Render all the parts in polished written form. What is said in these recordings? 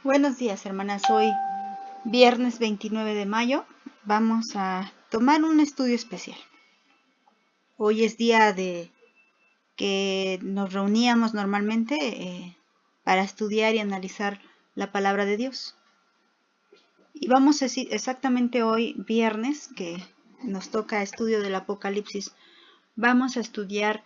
Buenos días, hermanas. Hoy, viernes 29 de mayo, vamos a tomar un estudio especial. Hoy es día de que nos reuníamos normalmente para estudiar y analizar la palabra de Dios. Y vamos a decir exactamente hoy, viernes, que nos toca estudio del Apocalipsis, vamos a estudiar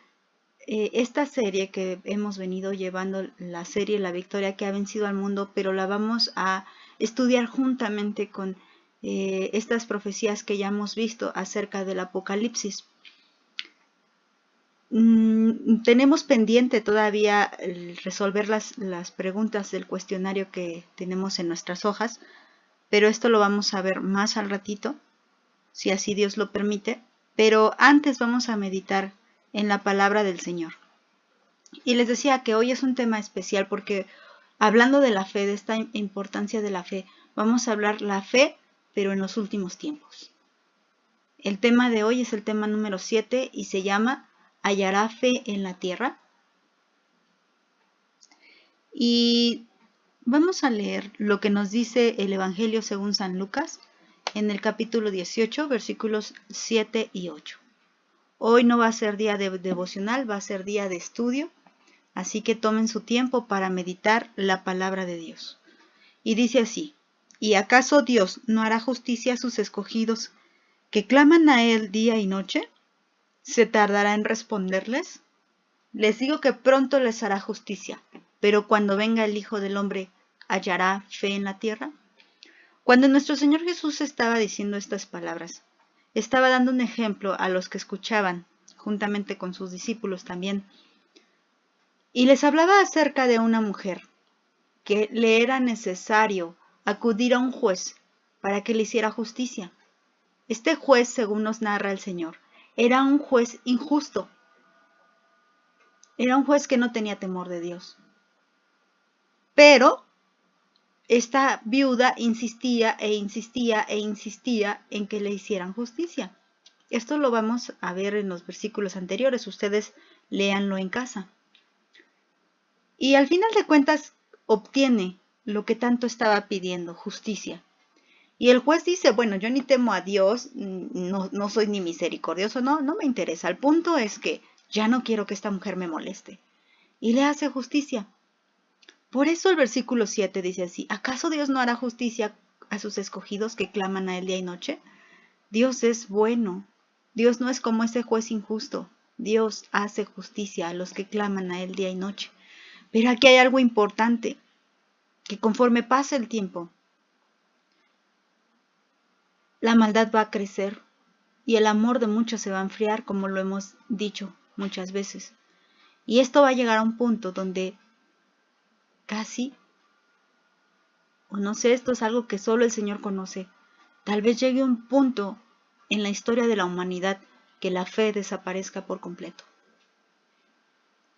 esta serie que hemos venido llevando, la serie La Victoria que ha vencido al mundo, pero la vamos a estudiar juntamente con estas profecías que ya hemos visto acerca del Apocalipsis. Tenemos pendiente todavía resolver las preguntas del cuestionario que tenemos en nuestras hojas, pero esto lo vamos a ver más al ratito, si así Dios lo permite. Pero antes vamos a meditar en la palabra del Señor. Y les decía que hoy es un tema especial porque hablando de la fe, de esta importancia de la fe, vamos a hablar la fe, pero en los últimos tiempos. El tema de hoy es el tema número 7 y se llama ¿Hallará fe en la tierra? Y vamos a leer lo que nos dice el Evangelio según San Lucas en el capítulo 18, versículos 7 y 8. Hoy no va a ser día de devocional, va a ser día de estudio. Así que tomen su tiempo para meditar la palabra de Dios. Y dice así: ¿Y acaso Dios no hará justicia a sus escogidos que claman a Él día y noche? ¿Se tardará en responderles? Les digo que pronto les hará justicia, pero cuando venga el Hijo del Hombre, ¿hallará fe en la tierra? Cuando nuestro Señor Jesús estaba diciendo estas palabras, estaba dando un ejemplo a los que escuchaban, juntamente con sus discípulos también, y les hablaba acerca de una mujer que le era necesario acudir a un juez para que le hiciera justicia. Este juez, según nos narra el Señor, era un juez injusto. Era un juez que no tenía temor de Dios. Pero esta viuda insistía e insistía e insistía en que le hicieran justicia. Esto lo vamos a ver en los versículos anteriores. Ustedes léanlo en casa. Y al final de cuentas obtiene lo que tanto estaba pidiendo, justicia. Y el juez dice, bueno, yo ni temo a Dios, no soy ni misericordioso, no me interesa. El punto es que ya no quiero que esta mujer me moleste. Y le hace justicia. Por eso el versículo 7 dice así: ¿acaso Dios no hará justicia a sus escogidos que claman a Él día y noche? Dios es bueno. Dios no es como ese juez injusto. Dios hace justicia a los que claman a Él día y noche. Pero aquí hay algo importante, que conforme pasa el tiempo, la maldad va a crecer y el amor de muchos se va a enfriar, como lo hemos dicho muchas veces. Y esto va a llegar a un punto donde casi, o no sé, esto es algo que solo el Señor conoce, tal vez llegue un punto en la historia de la humanidad que la fe desaparezca por completo.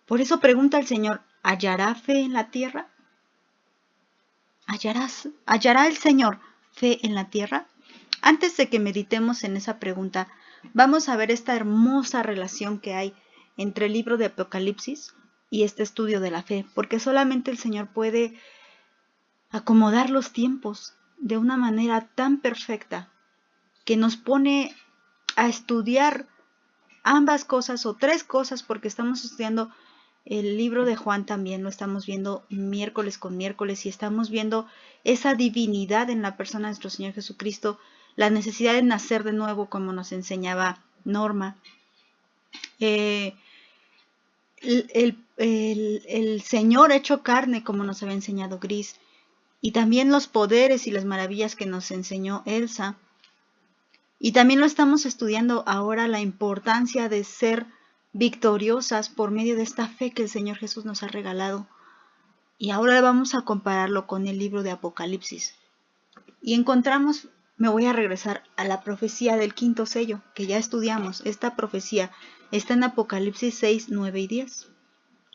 Por eso pregunta el Señor: ¿hallará fe en la tierra? ¿Hallará el Señor fe en la tierra? Antes de que meditemos en esa pregunta, vamos a ver esta hermosa relación que hay entre el libro de Apocalipsis y este estudio de la fe, porque solamente el Señor puede acomodar los tiempos de una manera tan perfecta que nos pone a estudiar ambas cosas o tres cosas, porque estamos estudiando el libro de Juan también, lo estamos viendo miércoles con miércoles y estamos viendo esa divinidad en la persona de nuestro Señor Jesucristo, la necesidad de nacer de nuevo, como nos enseñaba Norma, el Señor hecho carne, como nos había enseñado Gris, y también los poderes y las maravillas que nos enseñó Elsa. Y también lo estamos estudiando ahora, la importancia de ser victoriosas por medio de esta fe que el Señor Jesús nos ha regalado. Y ahora vamos a compararlo con el libro de Apocalipsis. Y encontramos, me voy a regresar a la profecía del quinto sello, que ya estudiamos. Esta profecía está en Apocalipsis 6, 9 y 10.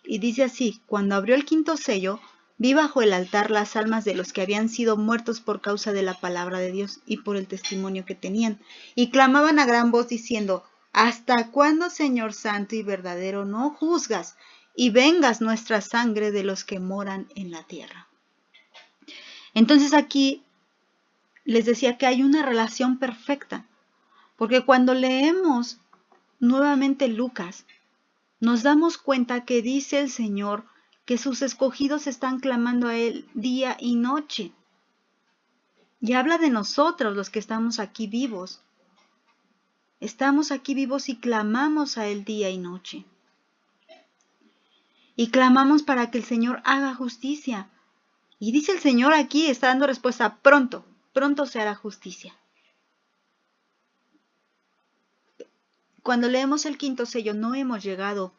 Y dice así: cuando abrió el quinto sello, vi bajo el altar las almas de los que habían sido muertos por causa de la palabra de Dios y por el testimonio que tenían, y clamaban a gran voz diciendo: ¿hasta cuándo, Señor santo y verdadero, no juzgas y vengas nuestra sangre de los que moran en la tierra? Entonces aquí les decía que hay una relación perfecta, porque cuando leemos nuevamente Lucas, nos damos cuenta que dice el Señor que sus escogidos están clamando a Él día y noche. Y habla de nosotros, los que estamos aquí vivos. Estamos aquí vivos y clamamos a Él día y noche. Y clamamos para que el Señor haga justicia. Y dice el Señor aquí, está dando respuesta pronto, pronto se hará justicia. Cuando leemos el quinto sello, no hemos llegado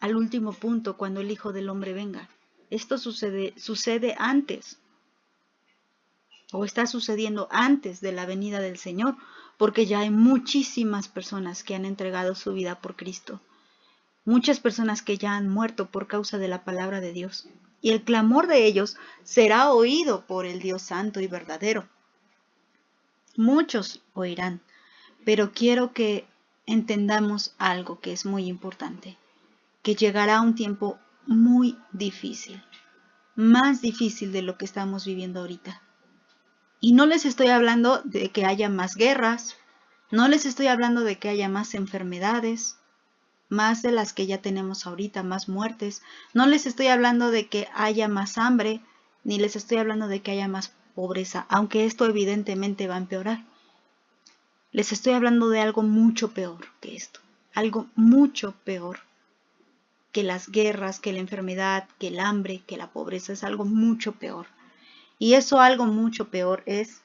al último punto cuando el Hijo del Hombre venga. Esto sucede antes, o está sucediendo antes de la venida del Señor, porque ya hay muchísimas personas que han entregado su vida por Cristo. Muchas personas que ya han muerto por causa de la palabra de Dios. Y el clamor de ellos será oído por el Dios santo y verdadero. Muchos oirán, pero quiero que entendamos algo que es muy importante, que llegará un tiempo muy difícil, más difícil de lo que estamos viviendo ahorita. Y no les estoy hablando de que haya más guerras, no les estoy hablando de que haya más enfermedades, más de las que ya tenemos ahorita, más muertes. No les estoy hablando de que haya más hambre, ni les estoy hablando de que haya más pobreza, aunque esto evidentemente va a empeorar. Les estoy hablando de algo mucho peor que esto, algo mucho peor que las guerras, que la enfermedad, que el hambre, que la pobreza, es algo mucho peor. Y eso algo mucho peor es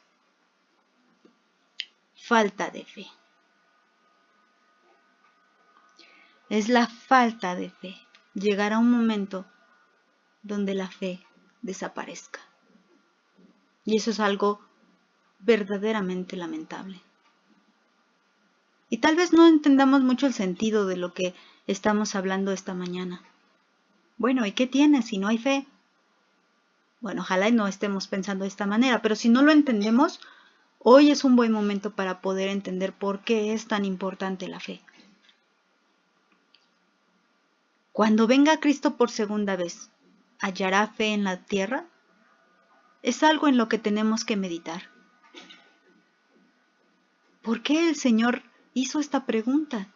falta de fe. Es la falta de fe. Llegará un momento donde la fe desaparezca. Y eso es algo verdaderamente lamentable. Y tal vez no entendamos mucho el sentido de lo que estamos hablando esta mañana. Bueno, ¿y qué tiene si no hay fe? Bueno, ojalá no estemos pensando de esta manera, pero si no lo entendemos, hoy es un buen momento para poder entender por qué es tan importante la fe. Cuando venga Cristo por segunda vez, ¿hallará fe en la tierra? Es algo en lo que tenemos que meditar. ¿Por qué el Señor hizo esta pregunta?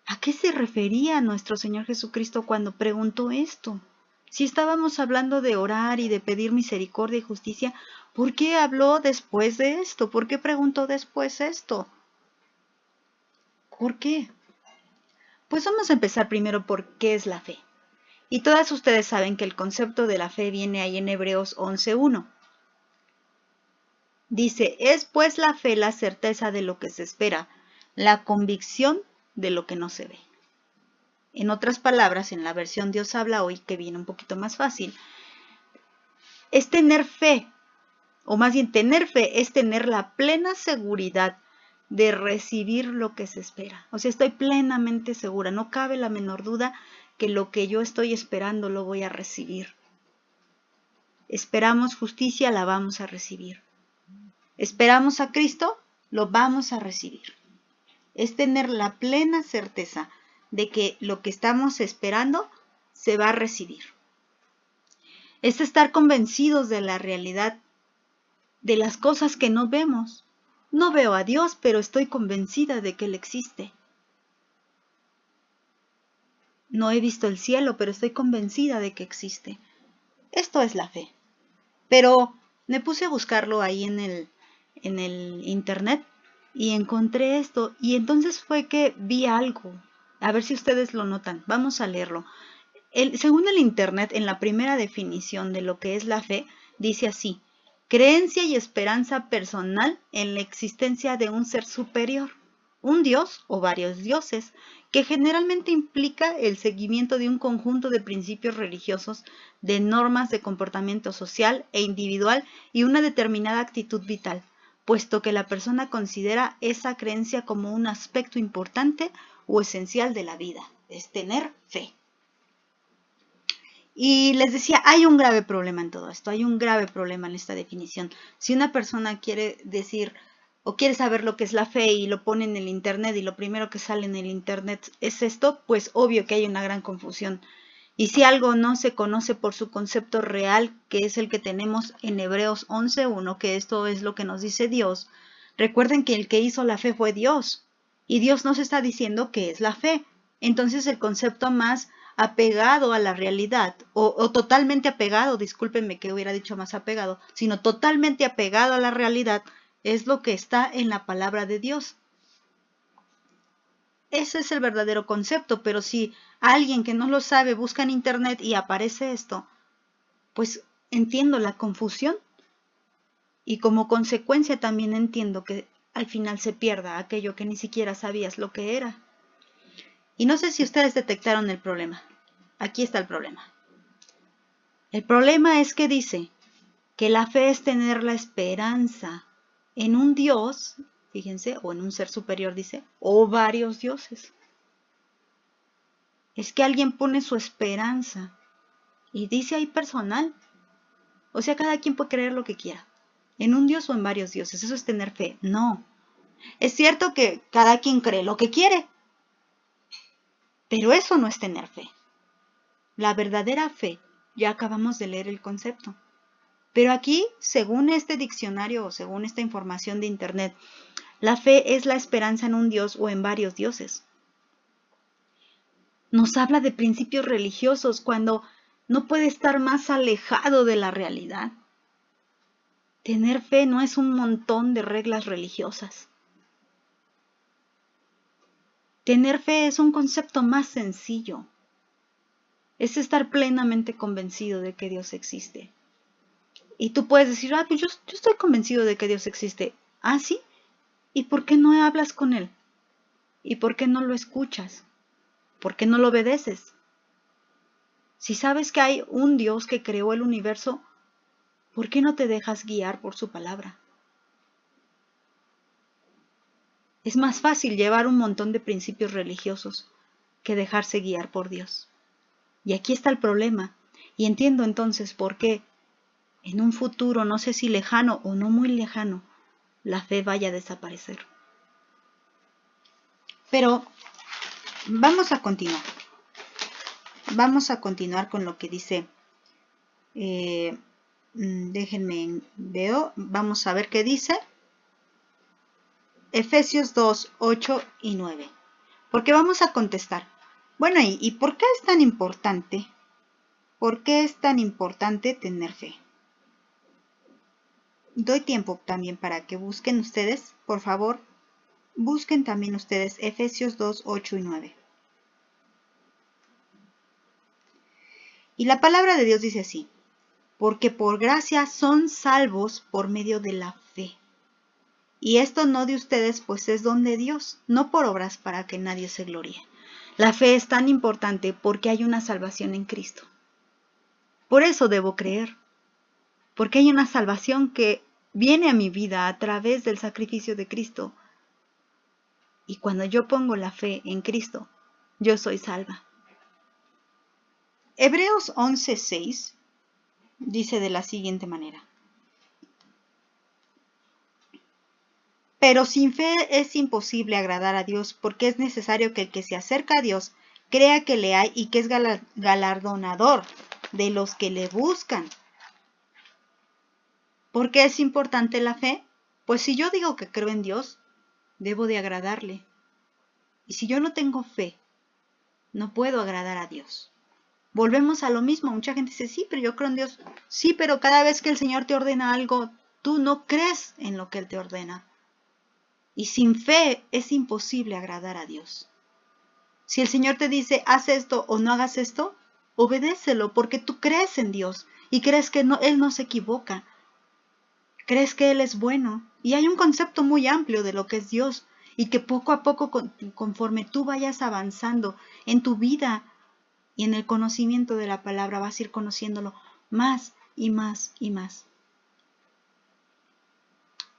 ¿A qué se refería nuestro Señor Jesucristo cuando preguntó esto? Si estábamos hablando de orar y de pedir misericordia y justicia, ¿por qué habló después de esto? ¿Por qué preguntó después esto? ¿Por qué? Pues vamos a empezar primero por qué es la fe. Y todas ustedes saben que el concepto de la fe viene ahí en Hebreos 11:1. Dice, es pues la fe la certeza de lo que se espera, la convicción de lo que no se ve. En otras palabras, en la versión Dios habla hoy, que viene un poquito más fácil, es tener fe, o más bien tener fe es tener la plena seguridad de recibir lo que se espera. O sea, estoy plenamente segura, no cabe la menor duda que lo que yo estoy esperando lo voy a recibir. Esperamos justicia, la vamos a recibir. Esperamos a Cristo, lo vamos a recibir. Es tener la plena certeza de que lo que estamos esperando se va a recibir. Es estar convencidos de la realidad de las cosas que no vemos. No veo a Dios, pero estoy convencida de que Él existe. No he visto el cielo, pero estoy convencida de que existe. Esto es la fe. Pero me puse a buscarlo ahí en el internet y encontré esto. Y entonces fue que vi algo. A ver si ustedes lo notan. Vamos a leerlo. Según el internet, en la primera definición de lo que es la fe, dice así: creencia y esperanza personal en la existencia de un ser superior, un dios o varios dioses, que generalmente implica el seguimiento de un conjunto de principios religiosos, de normas de comportamiento social e individual y una determinada actitud vital, puesto que la persona considera esa creencia como un aspecto importante o esencial de la vida, es tener fe. Y les decía, hay un grave problema en todo esto, hay un grave problema en esta definición. Si una persona quiere decir o quiere saber lo que es la fe y lo pone en el internet y lo primero que sale en el internet es esto, pues obvio que hay una gran confusión Y si algo no se conoce por su concepto real, que es el que tenemos en Hebreos 11:1, que esto es lo que nos dice Dios, recuerden que el que hizo la fe fue Dios. Y Dios nos está diciendo que es la fe. Entonces el concepto más apegado a la realidad, o totalmente apegado, discúlpenme que hubiera dicho más apegado, sino totalmente apegado a la realidad, es lo que está en la palabra de Dios. Ese es el verdadero concepto, pero si alguien que no lo sabe busca en internet y aparece esto, pues entiendo la confusión y como consecuencia también entiendo que al final se pierda aquello que ni siquiera sabías lo que era. Y no sé si ustedes detectaron el problema. Aquí está el problema. El problema es que dice que la fe es tener la esperanza en un Dios, fíjense, o en un ser superior, dice, o varios dioses. Es que alguien pone su esperanza y dice ahí personal. O sea, cada quien puede creer lo que quiera, en un Dios o en varios dioses. Eso es tener fe. No. Es cierto que cada quien cree lo que quiere, pero eso no es tener fe. La verdadera fe, ya acabamos de leer el concepto. Pero aquí, según este diccionario o según esta información de internet, la fe es la esperanza en un Dios o en varios dioses. Nos habla de principios religiosos cuando no puede estar más alejado de la realidad. Tener fe no es un montón de reglas religiosas. Tener fe es un concepto más sencillo. Es estar plenamente convencido de que Dios existe. Y tú puedes decir, pues yo estoy convencido de que Dios existe. ¿Ah, sí? ¿Y por qué no hablas con Él? ¿Y por qué no lo escuchas? ¿Por qué no lo obedeces? Si sabes que hay un Dios que creó el universo, ¿por qué no te dejas guiar por su palabra? Es más fácil llevar un montón de principios religiosos que dejarse guiar por Dios. Y aquí está el problema. Y entiendo entonces por qué en un futuro, no sé si lejano o no muy lejano, la fe vaya a desaparecer. Pero vamos a continuar. Vamos a continuar con lo que dice. Déjenme, veo. Vamos a ver qué dice. Efesios 2, 8 y 9. Porque vamos a contestar. Bueno, ¿y por qué es tan importante? ¿Por qué es tan importante tener fe? Doy tiempo también para que busquen ustedes, por favor, busquen también ustedes Efesios 2, 8 y 9. Y la palabra de Dios dice así, porque por gracia son salvos por medio de la fe. Y esto no de ustedes, pues es don de Dios, no por obras para que nadie se gloríe. La fe es tan importante porque hay una salvación en Cristo. Por eso debo creer, porque hay una salvación que viene a mi vida a través del sacrificio de Cristo. Y cuando yo pongo la fe en Cristo, yo soy salva. Hebreos 11:6 dice de la siguiente manera. Pero sin fe es imposible agradar a Dios, porque es necesario que el que se acerca a Dios crea que le hay y que es galardonador de los que le buscan. ¿Por qué es importante la fe? Pues si yo digo que creo en Dios, debo de agradarle. Y si yo no tengo fe, no puedo agradar a Dios. Volvemos a lo mismo. Mucha gente dice, sí, pero yo creo en Dios. Sí, pero cada vez que el Señor te ordena algo, tú no crees en lo que Él te ordena. Y sin fe es imposible agradar a Dios. Si el Señor te dice, haz esto o no hagas esto, obedécelo porque tú crees en Dios y crees que Él no se equivoca. Crees que Él es bueno. Y hay un concepto muy amplio de lo que es Dios y que poco a poco, conforme tú vayas avanzando en tu vida y en el conocimiento de la palabra, vas a ir conociéndolo más y más y más.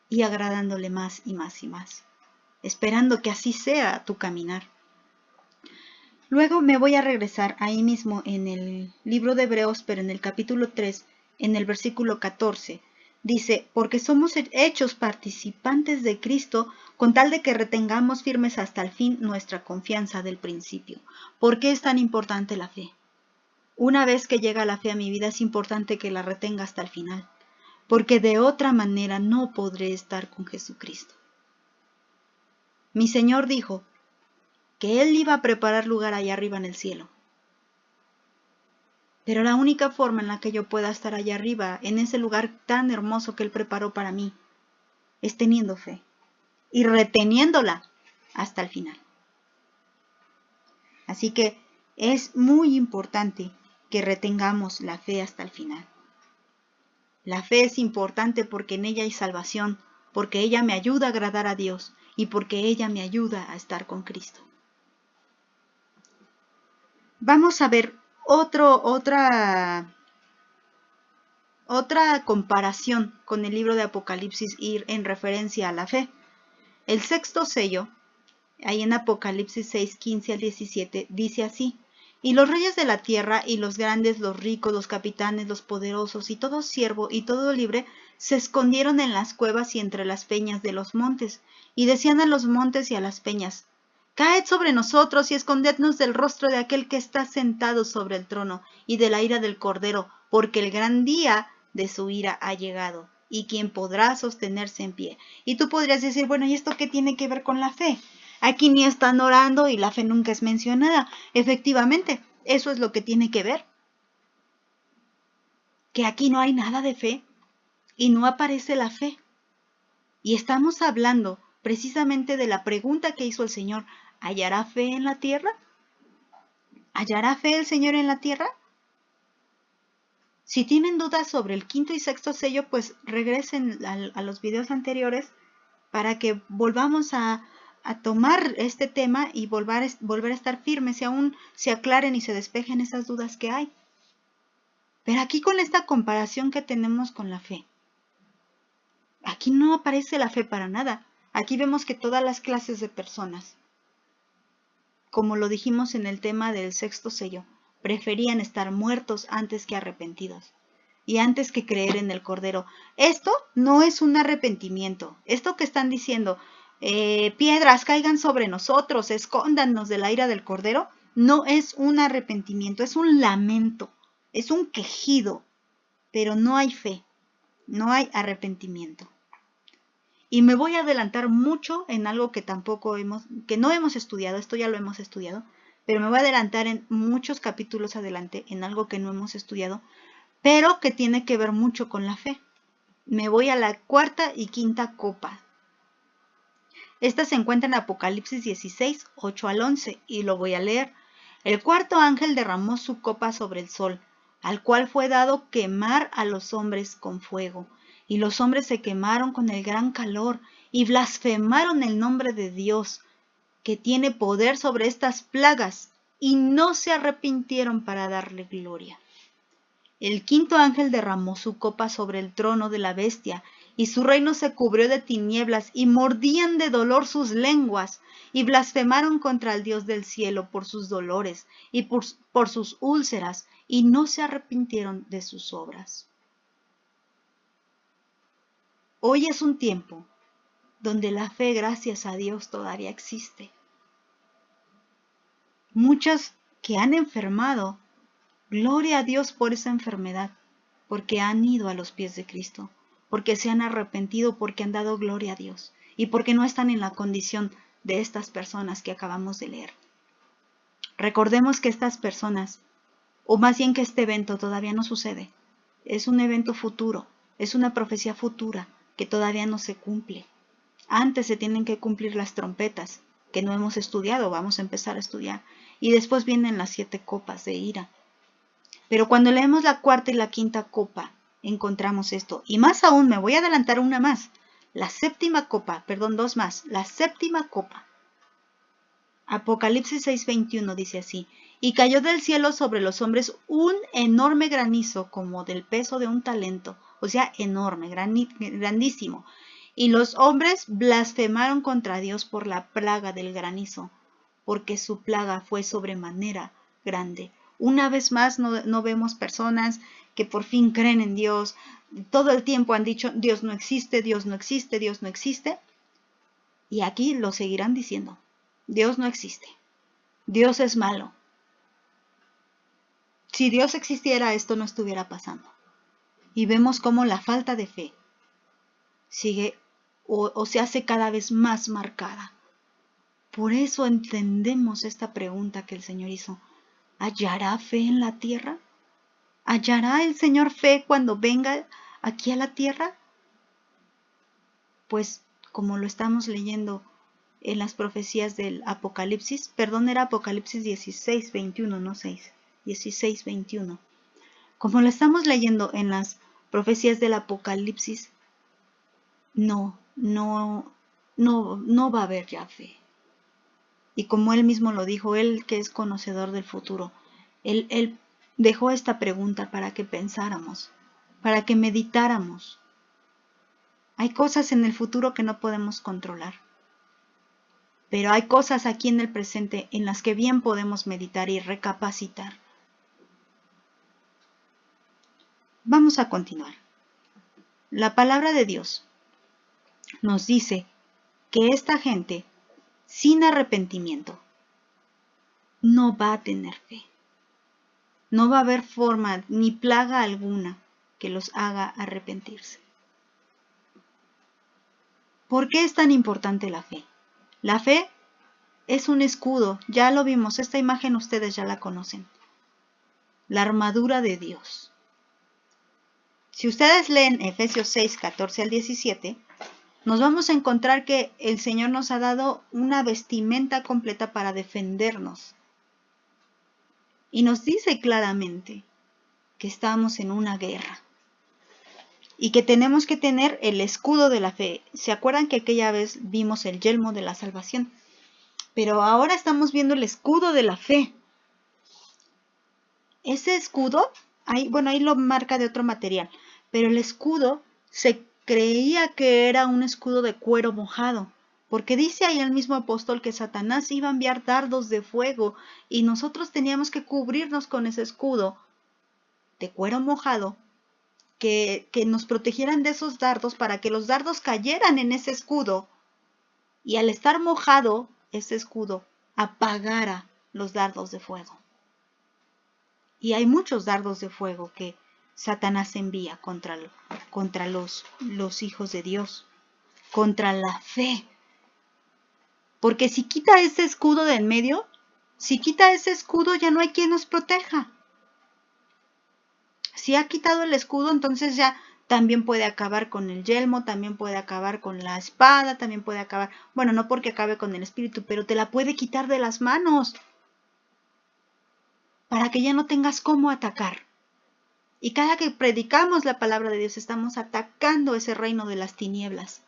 Y agradándole más y más y más. Esperando que así sea tu caminar. Luego me voy a regresar ahí mismo en el libro de Hebreos, pero en el capítulo 3, en el versículo 14. Dice, porque somos hechos participantes de Cristo con tal de que retengamos firmes hasta el fin nuestra confianza del principio. ¿Por qué es tan importante la fe? Una vez que llega la fe a mi vida, es importante que la retenga hasta el final, porque de otra manera no podré estar con Jesucristo. Mi Señor dijo que Él iba a preparar lugar allá arriba en el cielo. Pero la única forma en la que yo pueda estar allá arriba, en ese lugar tan hermoso que Él preparó para mí, es teniendo fe y reteniéndola hasta el final. Así que es muy importante que retengamos la fe hasta el final. La fe es importante porque en ella hay salvación, porque ella me ayuda a agradar a Dios y porque ella me ayuda a estar con Cristo. Vamos a ver otra comparación con el libro de Apocalipsis en referencia a la fe. El sexto sello, ahí en Apocalipsis 6, 15 al 17, dice así: y los reyes de la tierra, y los grandes, los ricos, los capitanes, los poderosos, y todo siervo, y todo libre, se escondieron en las cuevas y entre las peñas de los montes, y decían a los montes y a las peñas: caed sobre nosotros y escondednos del rostro de aquel que está sentado sobre el trono, y de la ira del Cordero, porque el gran día de su ira ha llegado, y quién podrá sostenerse en pie. Y tú podrías decir, bueno, ¿y esto qué tiene que ver con la fe? Aquí ni están orando y la fe nunca es mencionada. Efectivamente, eso es lo que tiene que ver. Que aquí no hay nada de fe y no aparece la fe. Y estamos hablando precisamente de la pregunta que hizo el Señor: ¿hallará fe en la tierra? ¿Hallará fe el Señor en la tierra? Si tienen dudas sobre el quinto y sexto sello, pues regresen a los videos anteriores para que volvamos a tomar este tema y volver a estar firmes y aún se aclaren y se despejen esas dudas que hay. Pero aquí con esta comparación que tenemos con la fe, aquí no aparece la fe para nada. Aquí vemos que todas las clases de personas, como lo dijimos en el tema del sexto sello, preferían estar muertos antes que arrepentidos y antes que creer en el Cordero. Esto no es un arrepentimiento. Esto que están diciendo, piedras caigan sobre nosotros, escóndanos de la ira del Cordero, no es un arrepentimiento, es un lamento, es un quejido, pero no hay fe, no hay arrepentimiento. Y me voy a adelantar mucho en algo que no hemos estudiado, esto ya lo hemos estudiado, pero me voy a adelantar en muchos capítulos adelante en algo que no hemos estudiado, pero que tiene que ver mucho con la fe. Me voy a la cuarta y quinta copa. Esta se encuentra en Apocalipsis 16, 8 al 11, y lo voy a leer. El cuarto ángel derramó su copa sobre el sol, al cual fue dado quemar a los hombres con fuego. Y los hombres se quemaron con el gran calor, y blasfemaron el nombre de Dios, que tiene poder sobre estas plagas, y no se arrepintieron para darle gloria. El quinto ángel derramó su copa sobre el trono de la bestia, y su reino se cubrió de tinieblas, y mordían de dolor sus lenguas, y blasfemaron contra el Dios del cielo por sus dolores, y por sus úlceras, y no se arrepintieron de sus obras. Hoy es un tiempo donde la fe, gracias a Dios, todavía existe. Muchos que han enfermado, gloria a Dios por esa enfermedad, porque han ido a los pies de Cristo, porque se han arrepentido, porque han dado gloria a Dios y porque no están en la condición de estas personas que acabamos de leer. Recordemos que estas personas, o más bien que este evento todavía no sucede, es un evento futuro, es una profecía futura que todavía no se cumple. Antes se tienen que cumplir las trompetas, que no hemos estudiado, vamos a empezar a estudiar, y después vienen las 7 copas de ira. Pero cuando leemos la cuarta y la quinta copa, encontramos esto. Y más aún, me voy a adelantar una más. La séptima copa, perdón, 2 más. La séptima copa. Apocalipsis 6:21 dice así: y cayó del cielo sobre los hombres un enorme granizo como del peso de un talento, o sea, enorme, grandísimo. Y los hombres blasfemaron contra Dios por la plaga del granizo, porque su plaga fue sobremanera grande. Una vez más no vemos personas que por fin creen en Dios. Todo el tiempo han dicho, Dios no existe, Dios no existe, Dios no existe. Y aquí lo seguirán diciendo. Dios no existe. Dios es malo. si Dios existiera, esto no estuviera pasando. Y vemos cómo la falta de fe sigue o se hace cada vez más marcada. Por eso entendemos esta pregunta que el Señor hizo. ¿Hallará fe en la tierra? ¿Hallará el Señor fe cuando venga aquí a la tierra? Pues como lo estamos leyendo en las profecías del Apocalipsis, perdón, era Apocalipsis 16, 21, no 6, 16, 21. Como lo estamos leyendo en las profecías del Apocalipsis, no va a haber ya fe. Y como él mismo lo dijo, él que es conocedor del futuro, él dejó esta pregunta para que pensáramos, para que meditáramos. Hay cosas en el futuro que no podemos controlar, pero hay cosas aquí en el presente en las que bien podemos meditar y recapacitar. Vamos a continuar. La palabra de Dios nos dice que esta gente, sin arrepentimiento, no va a tener fe. No va a haber forma ni plaga alguna que los haga arrepentirse. ¿Por qué es tan importante la fe? La fe es un escudo, ya lo vimos, esta imagen ustedes ya la conocen. La armadura de Dios. Si ustedes leen Efesios 6, 14 al 17, nos vamos a encontrar que el Señor nos ha dado una vestimenta completa para defendernos. Y nos dice claramente que estamos en una guerra y que tenemos que tener el escudo de la fe. ¿Se acuerdan que aquella vez vimos el yelmo de la salvación? Pero ahora estamos viendo el escudo de la fe. Ese escudo, ahí lo marca de otro material, pero el escudo se creía que era un escudo de cuero mojado, porque dice ahí el mismo apóstol que Satanás iba a enviar dardos de fuego y nosotros teníamos que cubrirnos con ese escudo de cuero mojado que nos protegieran de esos dardos para que los dardos cayeran en ese escudo y al estar mojado ese escudo apagara los dardos de fuego. Y hay muchos dardos de fuego que Satanás envía contra los hijos de Dios, contra la fe. Porque si quita ese escudo de en medio, si quita ese escudo ya no hay quien nos proteja. Si ha quitado el escudo, entonces ya también puede acabar con el yelmo, también puede acabar con la espada, también puede acabar, bueno, no porque acabe con el espíritu, pero te la puede quitar de las manos para que ya no tengas cómo atacar. Y cada que predicamos la palabra de Dios estamos atacando ese reino de las tinieblas.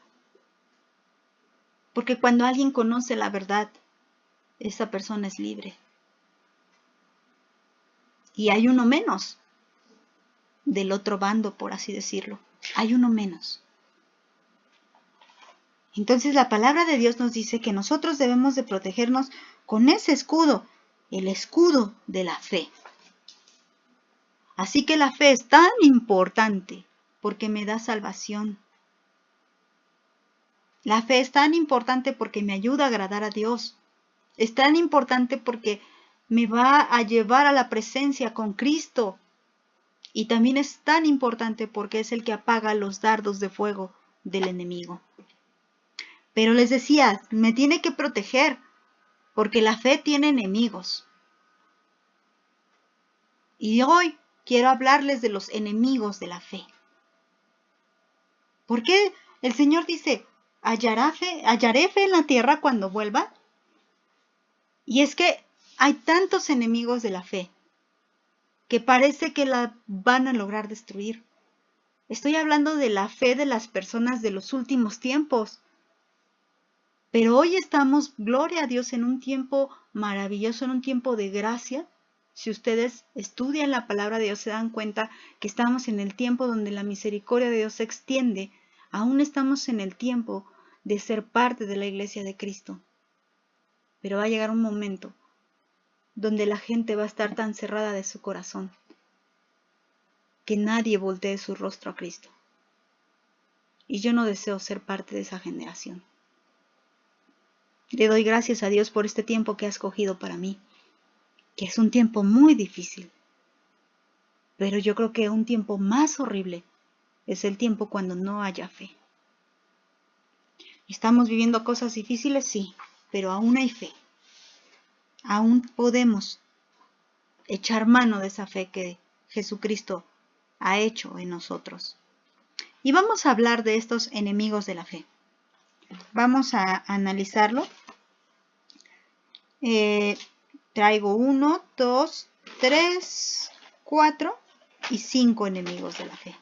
Porque cuando alguien conoce la verdad, esa persona es libre. Y hay uno menos del otro bando, por así decirlo. Hay uno menos. Entonces la palabra de Dios nos dice que nosotros debemos de protegernos con ese escudo, el escudo de la fe. Así que la fe es tan importante porque me da salvación. La fe es tan importante porque me ayuda a agradar a Dios. Es tan importante porque me va a llevar a la presencia con Cristo. Y también es tan importante porque es el que apaga los dardos de fuego del enemigo. Pero les decía, me tiene que proteger porque la fe tiene enemigos. Y hoy quiero hablarles de los enemigos de la fe. ¿Por qué el Señor dice, hallaré fe en la tierra cuando vuelva? Y es que hay tantos enemigos de la fe que parece que la van a lograr destruir. Estoy hablando de la fe de las personas de los últimos tiempos. Pero hoy estamos, gloria a Dios, en un tiempo maravilloso, en un tiempo de gracia. Si ustedes estudian la palabra de Dios, se dan cuenta que estamos en el tiempo donde la misericordia de Dios se extiende. Aún estamos en el tiempo de ser parte de la iglesia de Cristo. Pero va a llegar un momento donde la gente va a estar tan cerrada de su corazón que nadie voltee su rostro a Cristo. Y yo no deseo ser parte de esa generación. Le doy gracias a Dios por este tiempo que ha escogido para mí, que es un tiempo muy difícil. Pero yo creo que un tiempo más horrible es el tiempo cuando no haya fe. ¿Estamos viviendo cosas difíciles? Sí, pero aún hay fe. Aún podemos echar mano de esa fe que Jesucristo ha hecho en nosotros. Y vamos a hablar de estos enemigos de la fe. Vamos a analizarlo. Traigo 1, 2, 3, 4 y 5 enemigos de la fe.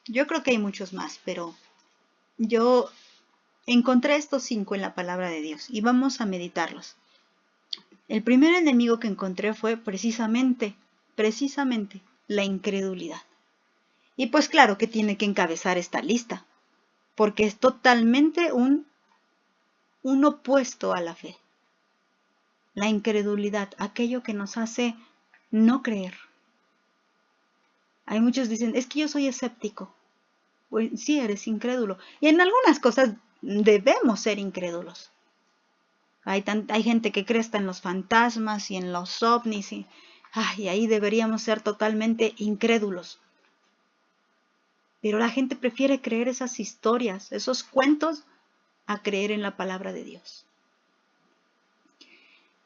Yo creo que hay muchos más, pero yo encontré estos 5 en la palabra de Dios y vamos a meditarlos. El primer enemigo que encontré fue precisamente la incredulidad. Y pues claro que tiene que encabezar esta lista, porque es totalmente un opuesto a la fe. La incredulidad, aquello que nos hace no creer. Hay muchos que dicen, es que yo soy escéptico. Pues sí, eres incrédulo. Y en algunas cosas debemos ser incrédulos. Hay gente que cree hasta en los fantasmas y en los ovnis. Y ahí deberíamos ser totalmente incrédulos. Pero la gente prefiere creer esas historias, esos cuentos, a creer en la palabra de Dios.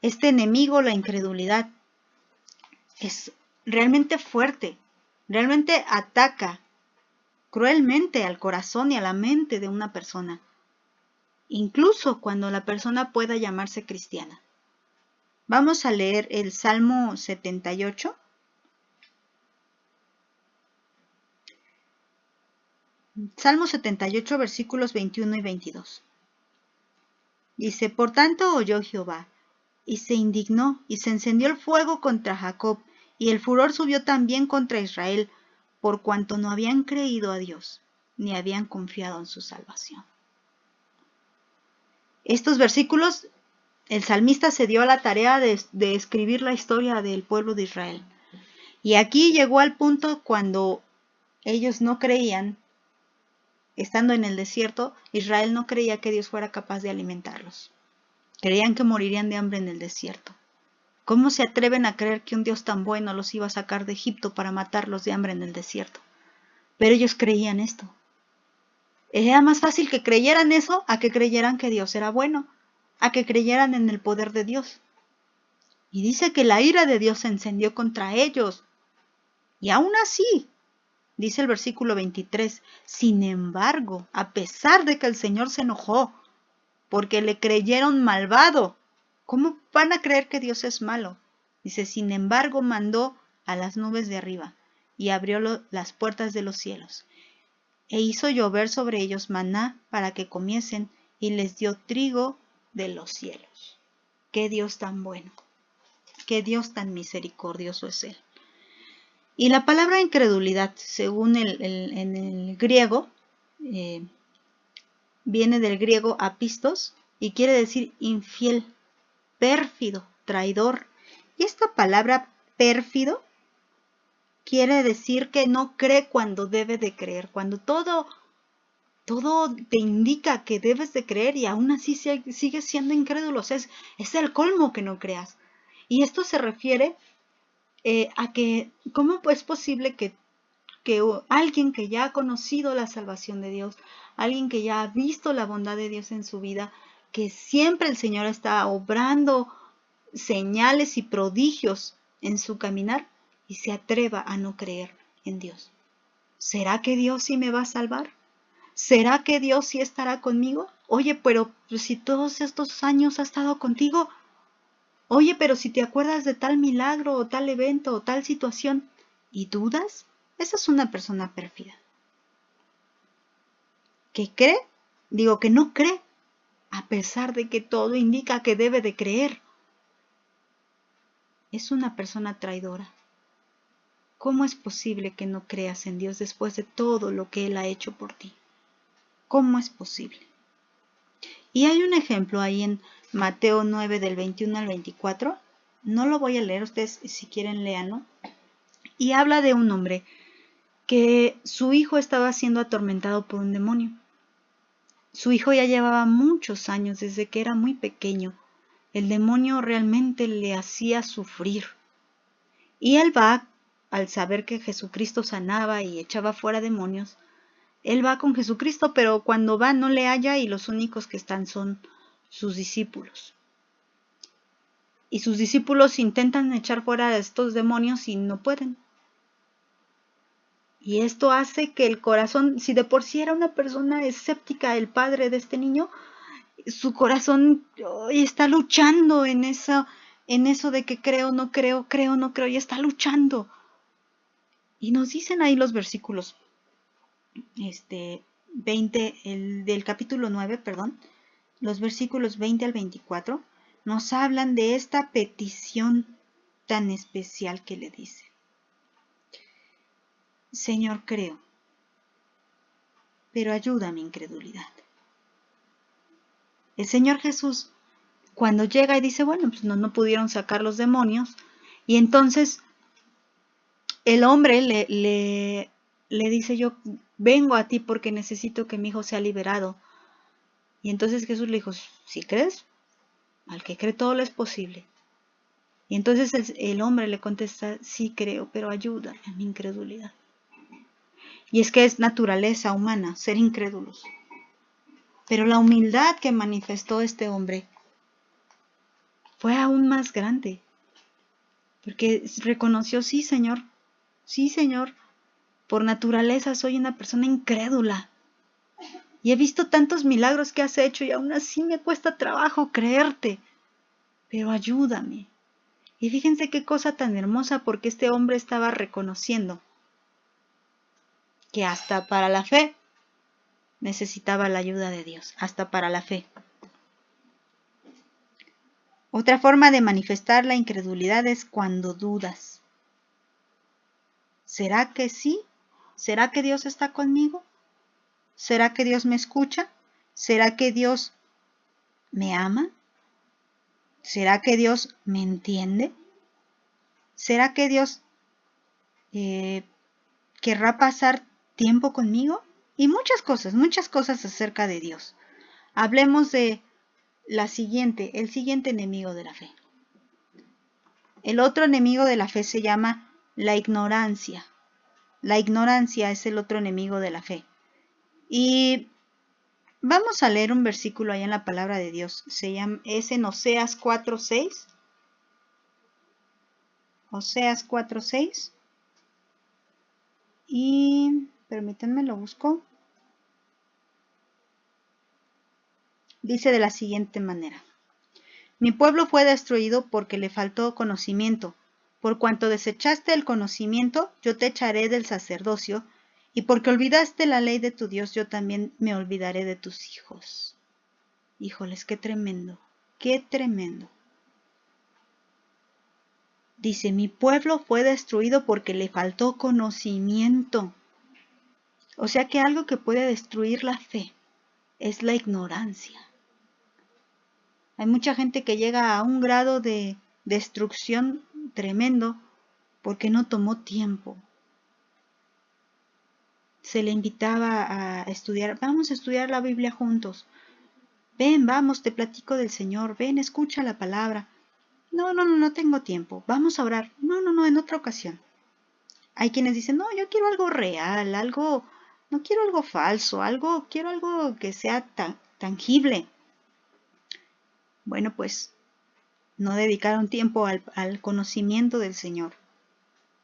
Este enemigo, la incredulidad, es realmente fuerte. Realmente ataca cruelmente al corazón y a la mente de una persona, incluso cuando la persona pueda llamarse cristiana. Vamos a leer el Salmo 78. Salmo 78, versículos 21 y 22. Dice, por tanto oyó Jehová, y se indignó, y se encendió el fuego contra Jacob, y el furor subió también contra Israel, por cuanto no habían creído a Dios, ni habían confiado en su salvación. Estos versículos, el salmista se dio a la tarea de escribir la historia del pueblo de Israel. Y aquí llegó al punto cuando ellos no creían, estando en el desierto, Israel no creía que Dios fuera capaz de alimentarlos. Creían que morirían de hambre en el desierto. ¿Cómo se atreven a creer que un Dios tan bueno los iba a sacar de Egipto para matarlos de hambre en el desierto? Pero ellos creían esto. Era más fácil que creyeran eso a que creyeran que Dios era bueno, a que creyeran en el poder de Dios. Y dice que la ira de Dios se encendió contra ellos. Y aún así, dice el versículo 23, sin embargo, a pesar de que el Señor se enojó, porque le creyeron malvado, ¿cómo van a creer que Dios es malo? Dice, sin embargo, mandó a las nubes de arriba y abrió las puertas de los cielos, e hizo llover sobre ellos maná para que comiesen, y les dio trigo de los cielos. ¡Qué Dios tan bueno! ¡Qué Dios tan misericordioso es Él! Y la palabra incredulidad, según en el griego, viene del griego apistos y quiere decir infiel, pérfido, traidor. Y esta palabra pérfido quiere decir que no cree cuando debe de creer, cuando todo te indica que debes de creer y aún así sigues siendo incrédulo. Es el colmo que no creas. Y esto se refiere a que, ¿cómo es posible que alguien que ya ha conocido la salvación de Dios, alguien que ya ha visto la bondad de Dios en su vida, que siempre el Señor está obrando señales y prodigios en su caminar, y se atreva a no creer en Dios? ¿Será que Dios sí me va a salvar? ¿Será que Dios sí estará conmigo? Oye, pero si todos estos años ha estado contigo, oye, pero si te acuerdas de tal milagro o tal evento o tal situación y dudas, esa es una persona pérfida. ¿Que cree? Digo que no cree, a pesar de que todo indica que debe de creer. Es una persona traidora. ¿Cómo es posible que no creas en Dios después de todo lo que Él ha hecho por ti? ¿Cómo es posible? Y hay un ejemplo ahí en Mateo 9 del 21 al 24. No lo voy a leer, ustedes si quieren léanlo. Y habla de un hombre que su hijo estaba siendo atormentado por un demonio. Su hijo ya llevaba muchos años, desde que era muy pequeño. El demonio realmente le hacía sufrir. Y él va al saber que Jesucristo sanaba y echaba fuera demonios, él va con Jesucristo, pero cuando va no le halla y los únicos que están son sus discípulos. Y sus discípulos intentan echar fuera a estos demonios y no pueden. Y esto hace que el corazón, si de por sí era una persona escéptica, el padre de este niño, su corazón está luchando en eso de que creo, no creo, creo, no creo, y está luchando. Y nos dicen ahí los versículos 20, del capítulo 9, perdón, los versículos 20 al 24, nos hablan de esta petición tan especial que le dice: Señor, creo, pero ayuda a mi incredulidad. El Señor Jesús, cuando llega y dice, bueno, pues no pudieron sacar los demonios, y entonces el hombre le dice, yo vengo a ti porque necesito que mi hijo sea liberado. Y entonces Jesús le dijo, si crees, al que cree todo lo es posible. Y entonces el hombre le contesta, sí creo, pero ayuda a mi incredulidad. Y es que es naturaleza humana ser incrédulos. Pero la humildad que manifestó este hombre fue aún más grande. Porque reconoció, sí Señor, por naturaleza soy una persona incrédula. Y he visto tantos milagros que has hecho y aún así me cuesta trabajo creerte. Pero ayúdame. Y fíjense qué cosa tan hermosa, porque este hombre estaba reconociendo que hasta para la fe necesitaba la ayuda de Dios, hasta para la fe. Otra forma de manifestar la incredulidad es cuando dudas. ¿Será que sí? ¿Será que Dios está conmigo? ¿Será que Dios me escucha? ¿Será que Dios me ama? ¿Será que Dios me entiende? ¿Será que Dios querrá pasar tiempo conmigo? Y muchas cosas acerca de Dios. Hablemos de el siguiente enemigo de la fe. El otro enemigo de la fe se llama la ignorancia. La ignorancia es el otro enemigo de la fe. Y vamos a leer un versículo ahí en la palabra de Dios. Es en Oseas 4:6. Oseas 4:6. Y permítanme, lo busco. Dice de la siguiente manera: Mi pueblo fue destruido porque le faltó conocimiento. Por cuanto desechaste el conocimiento, yo te echaré del sacerdocio, y porque olvidaste la ley de tu Dios, yo también me olvidaré de tus hijos. Híjoles, qué tremendo, qué tremendo. Dice, mi pueblo fue destruido porque le faltó conocimiento. O sea que algo que puede destruir la fe es la ignorancia. Hay mucha gente que llega a un grado de destrucción tremendo porque no tomó tiempo. Se le invitaba a estudiar, vamos a estudiar la Biblia juntos. Ven, vamos, te platico del Señor, ven, escucha la palabra. No tengo tiempo, vamos a orar. No, en otra ocasión. Hay quienes dicen, no, yo quiero algo real, no quiero algo falso, quiero algo que sea tangible. Bueno, pues no dedicaron tiempo al conocimiento del Señor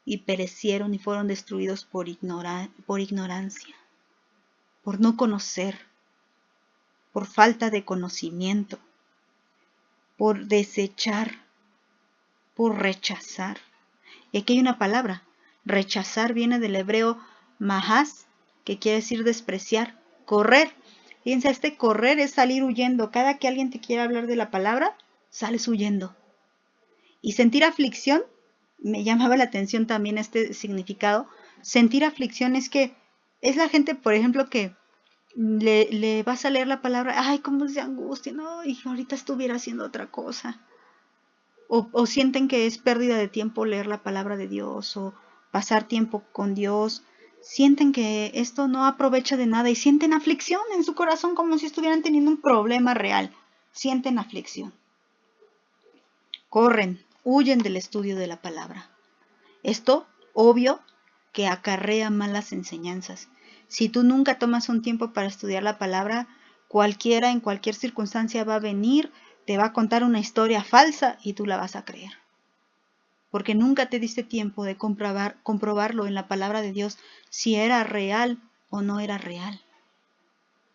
y perecieron y fueron destruidos por ignorancia, por no conocer, por falta de conocimiento, por desechar, por rechazar. Y aquí hay una palabra, rechazar viene del hebreo mahas, que quiere decir despreciar, correr. Fíjense, correr es salir huyendo. Cada que alguien te quiere hablar de la palabra, sales huyendo. Y sentir aflicción, me llamaba la atención también este significado. Sentir aflicción es que es la gente, por ejemplo, que le vas a leer la palabra, ay, cómo es de angustia, no, y ahorita estuviera haciendo otra cosa. O sienten que es pérdida de tiempo leer la palabra de Dios o pasar tiempo con Dios. Sienten que esto no aprovecha de nada y sienten aflicción en su corazón como si estuvieran teniendo un problema real. Sienten aflicción. Corren, huyen del estudio de la palabra. Esto obvio que acarrea malas enseñanzas. Si tú nunca tomas un tiempo para estudiar la palabra, cualquiera en cualquier circunstancia va a venir, te va a contar una historia falsa y tú la vas a creer. Porque nunca te diste tiempo de comprobarlo en la palabra de Dios si era real o no era real.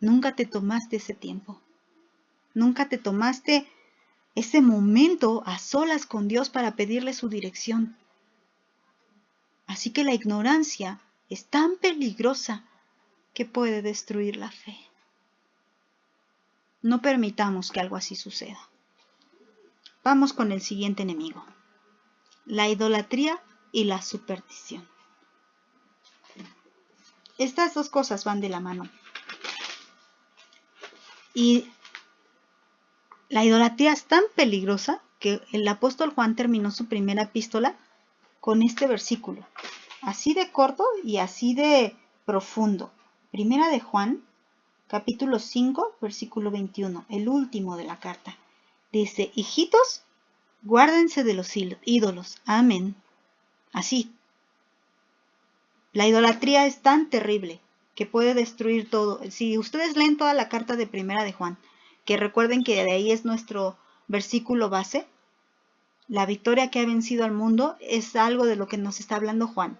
Nunca te tomaste ese tiempo. Nunca te tomaste ese momento a solas con Dios para pedirle su dirección. Así que la ignorancia es tan peligrosa que puede destruir la fe. No permitamos que algo así suceda. Vamos con el siguiente enemigo: la idolatría y la superstición. Estas dos cosas van de la mano. Y la idolatría es tan peligrosa que el apóstol Juan terminó su primera epístola con este versículo, así de corto y así de profundo. Primera de Juan, capítulo 5, versículo 21, el último de la carta. Dice: hijitos, guárdense de los ídolos. Amén. Así. La idolatría es tan terrible que puede destruir todo. Si ustedes leen toda la carta de Primera de Juan, que recuerden que de ahí es nuestro versículo base, la victoria que ha vencido al mundo es algo de lo que nos está hablando Juan.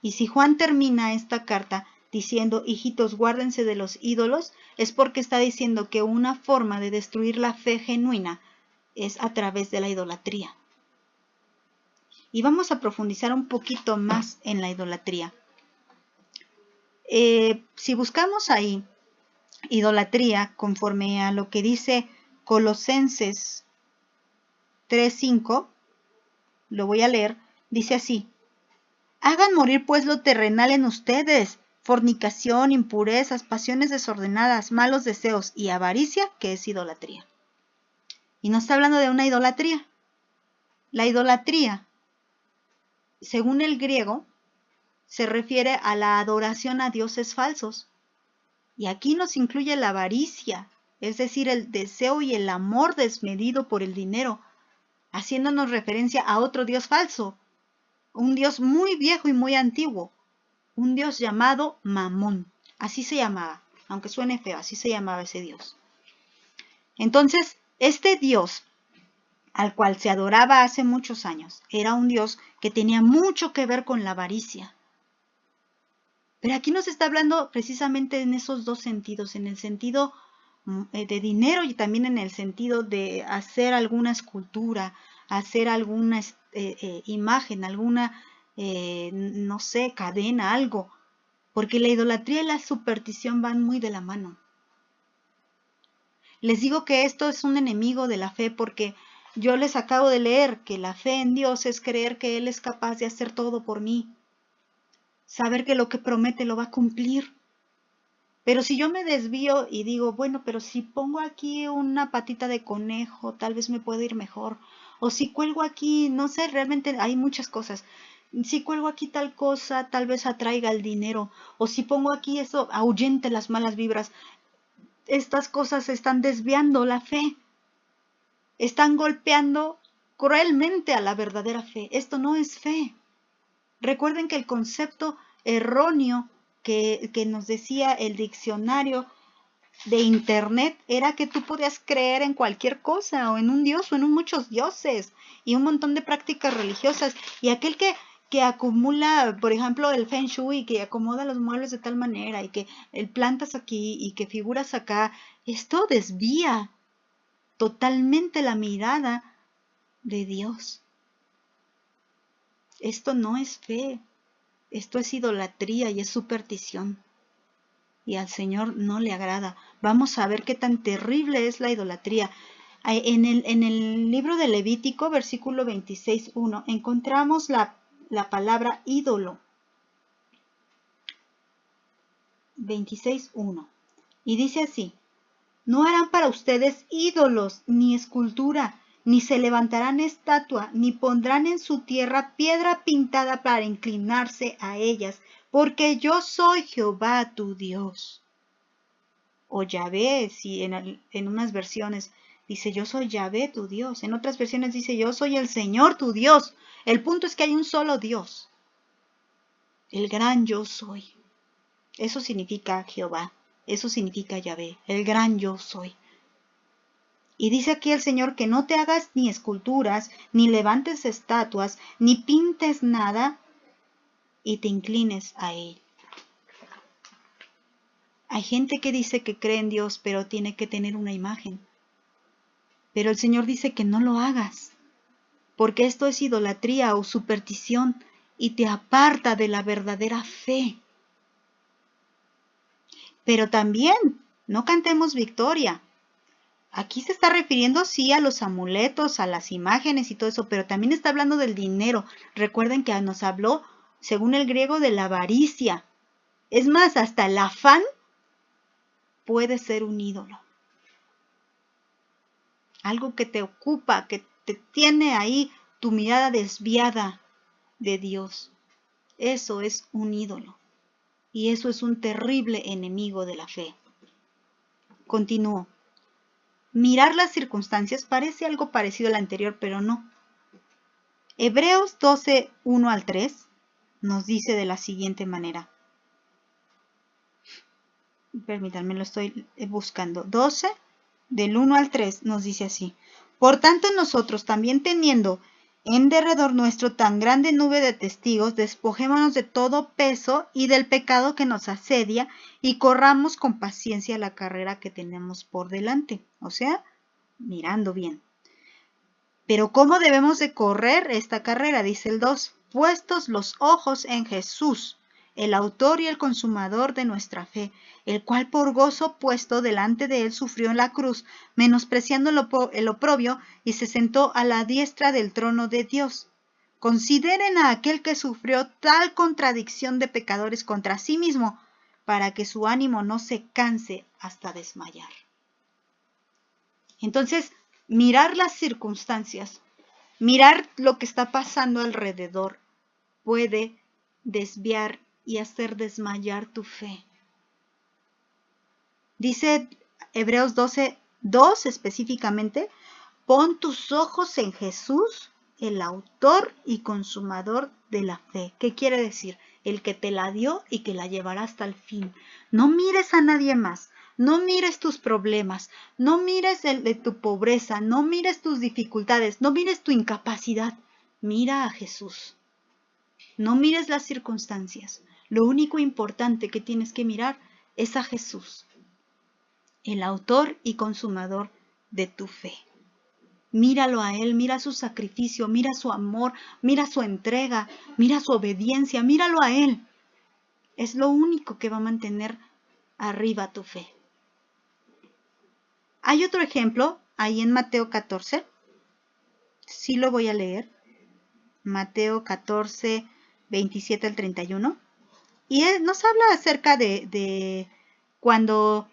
Y si Juan termina esta carta diciendo: hijitos, guárdense de los ídolos, es porque está diciendo que una forma de destruir la fe genuina es a través de la idolatría. Y vamos a profundizar un poquito más en la idolatría. Si buscamos ahí idolatría conforme a lo que dice Colosenses 3:5, lo voy a leer, dice así: hagan morir pues lo terrenal en ustedes: fornicación, impurezas, pasiones desordenadas, malos deseos y avaricia, que es idolatría. Y no está hablando de una idolatría. La idolatría, según el griego, se refiere a la adoración a dioses falsos. Y aquí nos incluye la avaricia, es decir, el deseo y el amor desmedido por el dinero, haciéndonos referencia a otro dios falso, un dios muy viejo y muy antiguo, un dios llamado Mamón. Así se llamaba, aunque suene feo, así se llamaba ese dios. Entonces, este dios, al cual se adoraba hace muchos años, era un dios que tenía mucho que ver con la avaricia. Pero aquí nos está hablando precisamente en esos dos sentidos, en el sentido de dinero y también en el sentido de hacer alguna escultura, hacer alguna imagen, alguna, no sé, cadena, algo. Porque la idolatría y la superstición van muy de la mano. Les digo que esto es un enemigo de la fe porque yo les acabo de leer que la fe en Dios es creer que Él es capaz de hacer todo por mí. Saber que lo que promete lo va a cumplir. Pero si yo me desvío y digo, bueno, pero si pongo aquí una patita de conejo, tal vez me pueda ir mejor. O si cuelgo aquí, no sé, realmente hay muchas cosas. Si cuelgo aquí tal cosa, tal vez atraiga el dinero. O si pongo aquí eso, ahuyente las malas vibras. Estas cosas están desviando la fe. Están golpeando cruelmente a la verdadera fe. Esto no es fe. Recuerden que el concepto erróneo que nos decía el diccionario de internet era que tú podías creer en cualquier cosa o en un dios o en muchos dioses y un montón de prácticas religiosas, y aquel que acumula, por ejemplo, el Feng Shui, que acomoda los muebles de tal manera y que plantas aquí y que figuras acá, esto desvía totalmente la mirada de Dios. Esto no es fe, esto es idolatría y es superstición. Y al Señor no le agrada. Vamos a ver qué tan terrible es la idolatría. En el libro de Levítico, versículo 26:1, encontramos la palabra ídolo. 26:1. Y dice así: no harán para ustedes ídolos, ni escultura, ni se levantarán estatua, ni pondrán en su tierra piedra pintada para inclinarse a ellas, porque yo soy Jehová tu Dios. O Yahvé, si en unas versiones dice yo soy Yahvé tu Dios, en otras versiones dice yo soy el Señor tu Dios. El punto es que hay un solo Dios. el gran yo soy. Eso significa Jehová, eso significa Yahvé, el gran yo soy. Y dice aquí el Señor que no te hagas ni esculturas, ni levantes estatuas, ni pintes nada y te inclines a Él. Hay gente que dice que cree en Dios, pero tiene que tener una imagen. Pero el Señor dice que no lo hagas, porque esto es idolatría o superstición y te aparta de la verdadera fe. Pero también, no cantemos victoria. Aquí se está refiriendo sí a los amuletos, a las imágenes y todo eso, pero también está hablando del dinero. Recuerden que nos habló, según el griego, de la avaricia. Es más, hasta el afán puede ser un ídolo. Algo que te ocupa, que te tiene ahí tu mirada desviada de Dios. Eso es un ídolo. Y eso es un terrible enemigo de la fe. Continúo. Mirar las circunstancias parece algo parecido al anterior, pero no. Hebreos 12, 1 al 3 nos dice de la siguiente manera. Permítanme, lo estoy buscando. 12, del 1 al 3 nos dice así. Por tanto, nosotros también teniendo en derredor nuestro tan grande nube de testigos, despojémonos de todo peso y del pecado que nos asedia y corramos con paciencia la carrera que tenemos por delante. O sea, mirando bien. Pero ¿cómo debemos de correr esta carrera? Dice el 2. Puestos los ojos en Jesús, el autor y el consumador de nuestra fe, el cual por gozo puesto delante de él sufrió en la cruz, menospreciando el oprobio, y se sentó a la diestra del trono de Dios. Consideren a aquel que sufrió tal contradicción de pecadores contra sí mismo, para que su ánimo no se canse hasta desmayar. Entonces, mirar las circunstancias, mirar lo que está pasando alrededor, puede desviar y hacer desmayar tu fe. Dice Hebreos 12, 2 específicamente, pon tus ojos en Jesús, el autor y consumador de la fe. ¿Qué quiere decir? El que te la dio y que la llevará hasta el fin. No mires a nadie más. No mires tus problemas, no mires el de tu pobreza, no mires tus dificultades, no mires tu incapacidad. Mira a Jesús. No mires las circunstancias. Lo único importante que tienes que mirar es a Jesús, el autor y consumador de tu fe. Míralo a Él, mira su sacrificio, mira su amor, mira su entrega, mira su obediencia, míralo a Él. Es lo único que va a mantener arriba tu fe. Hay otro ejemplo ahí en Mateo 14. Sí lo voy a leer. Mateo 14, 27 al 31. Y nos habla acerca de cuando,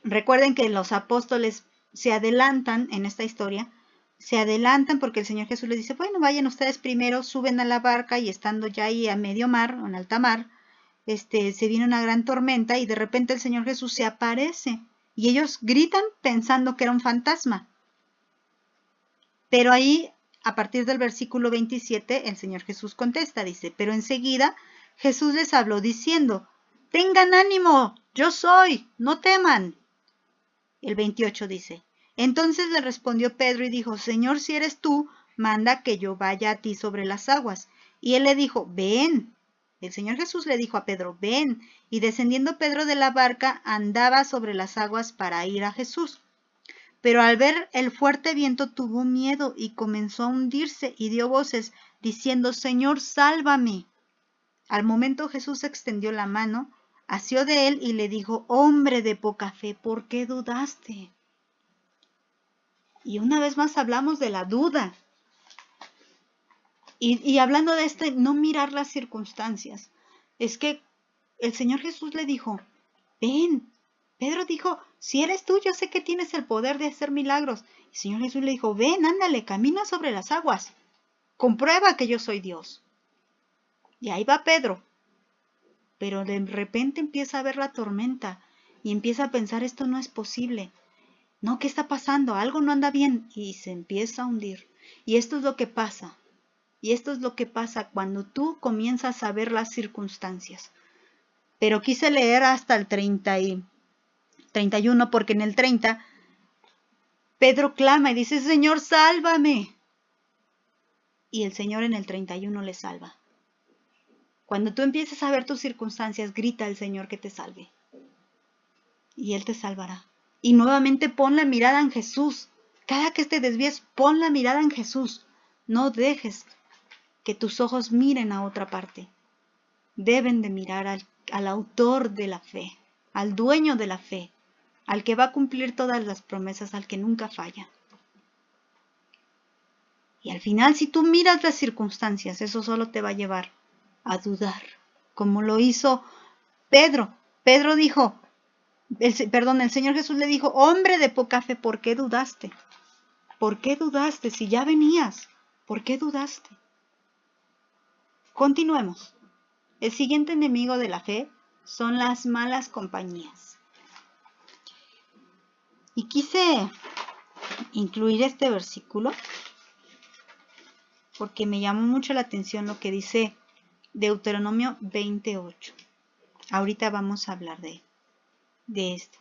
recuerden que los apóstoles se adelantan en esta historia, se adelantan porque el Señor Jesús les dice, bueno, vayan ustedes primero, suben a la barca y estando ya ahí a medio mar, en alta mar, se viene una gran tormenta y de repente el Señor Jesús se aparece. Y ellos gritan pensando que era un fantasma. Pero ahí, a partir del versículo 27, el Señor Jesús contesta, dice, pero enseguida Jesús les habló diciendo, tengan ánimo, yo soy, no teman. El 28 dice, entonces le respondió Pedro y dijo, Señor, si eres tú, manda que yo vaya a ti sobre las aguas. Y él le dijo, ven. El Señor Jesús le dijo a Pedro, ven, y descendiendo Pedro de la barca, andaba sobre las aguas para ir a Jesús. Pero al ver el fuerte viento tuvo miedo y comenzó a hundirse y dio voces, diciendo, Señor, sálvame. Al momento Jesús extendió la mano, asió de él y le dijo, hombre de poca fe, ¿por qué dudaste? Y una vez más hablamos de la duda. Y hablando de no mirar las circunstancias, es que el Señor Jesús le dijo, ven. Pedro dijo, si eres tú, yo sé que tienes el poder de hacer milagros. El Señor Jesús le dijo, ven, ándale, camina sobre las aguas. Comprueba que yo soy Dios. Y ahí va Pedro. Pero de repente empieza a ver la tormenta y empieza a pensar, esto no es posible. No, ¿qué está pasando? Algo no anda bien. Y se empieza a hundir. Y esto es lo que pasa. Y esto es lo que pasa cuando tú comienzas a ver las circunstancias. Pero quise leer hasta el 31, porque en el 30 Pedro clama y dice, Señor, sálvame. Y el Señor en el 31 le salva. Cuando tú empieces a ver tus circunstancias, grita al Señor que te salve. Y Él te salvará. Y nuevamente pon la mirada en Jesús. Cada que te desvíes, pon la mirada en Jesús. No dejes que tus ojos miren a otra parte. Deben de mirar al autor de la fe, al dueño de la fe, al que va a cumplir todas las promesas, al que nunca falla. Y al final, si tú miras las circunstancias, eso solo te va a llevar a dudar, como lo hizo Pedro. Pedro dijo, el Señor Jesús le dijo, hombre de poca fe, ¿por qué dudaste? ¿Por qué dudaste? Si ya venías, ¿por qué dudaste? Continuemos. El siguiente enemigo de la fe son las malas compañías. Y quise incluir este versículo porque me llamó mucho la atención lo que dice Deuteronomio 28. Ahorita vamos a hablar de esto.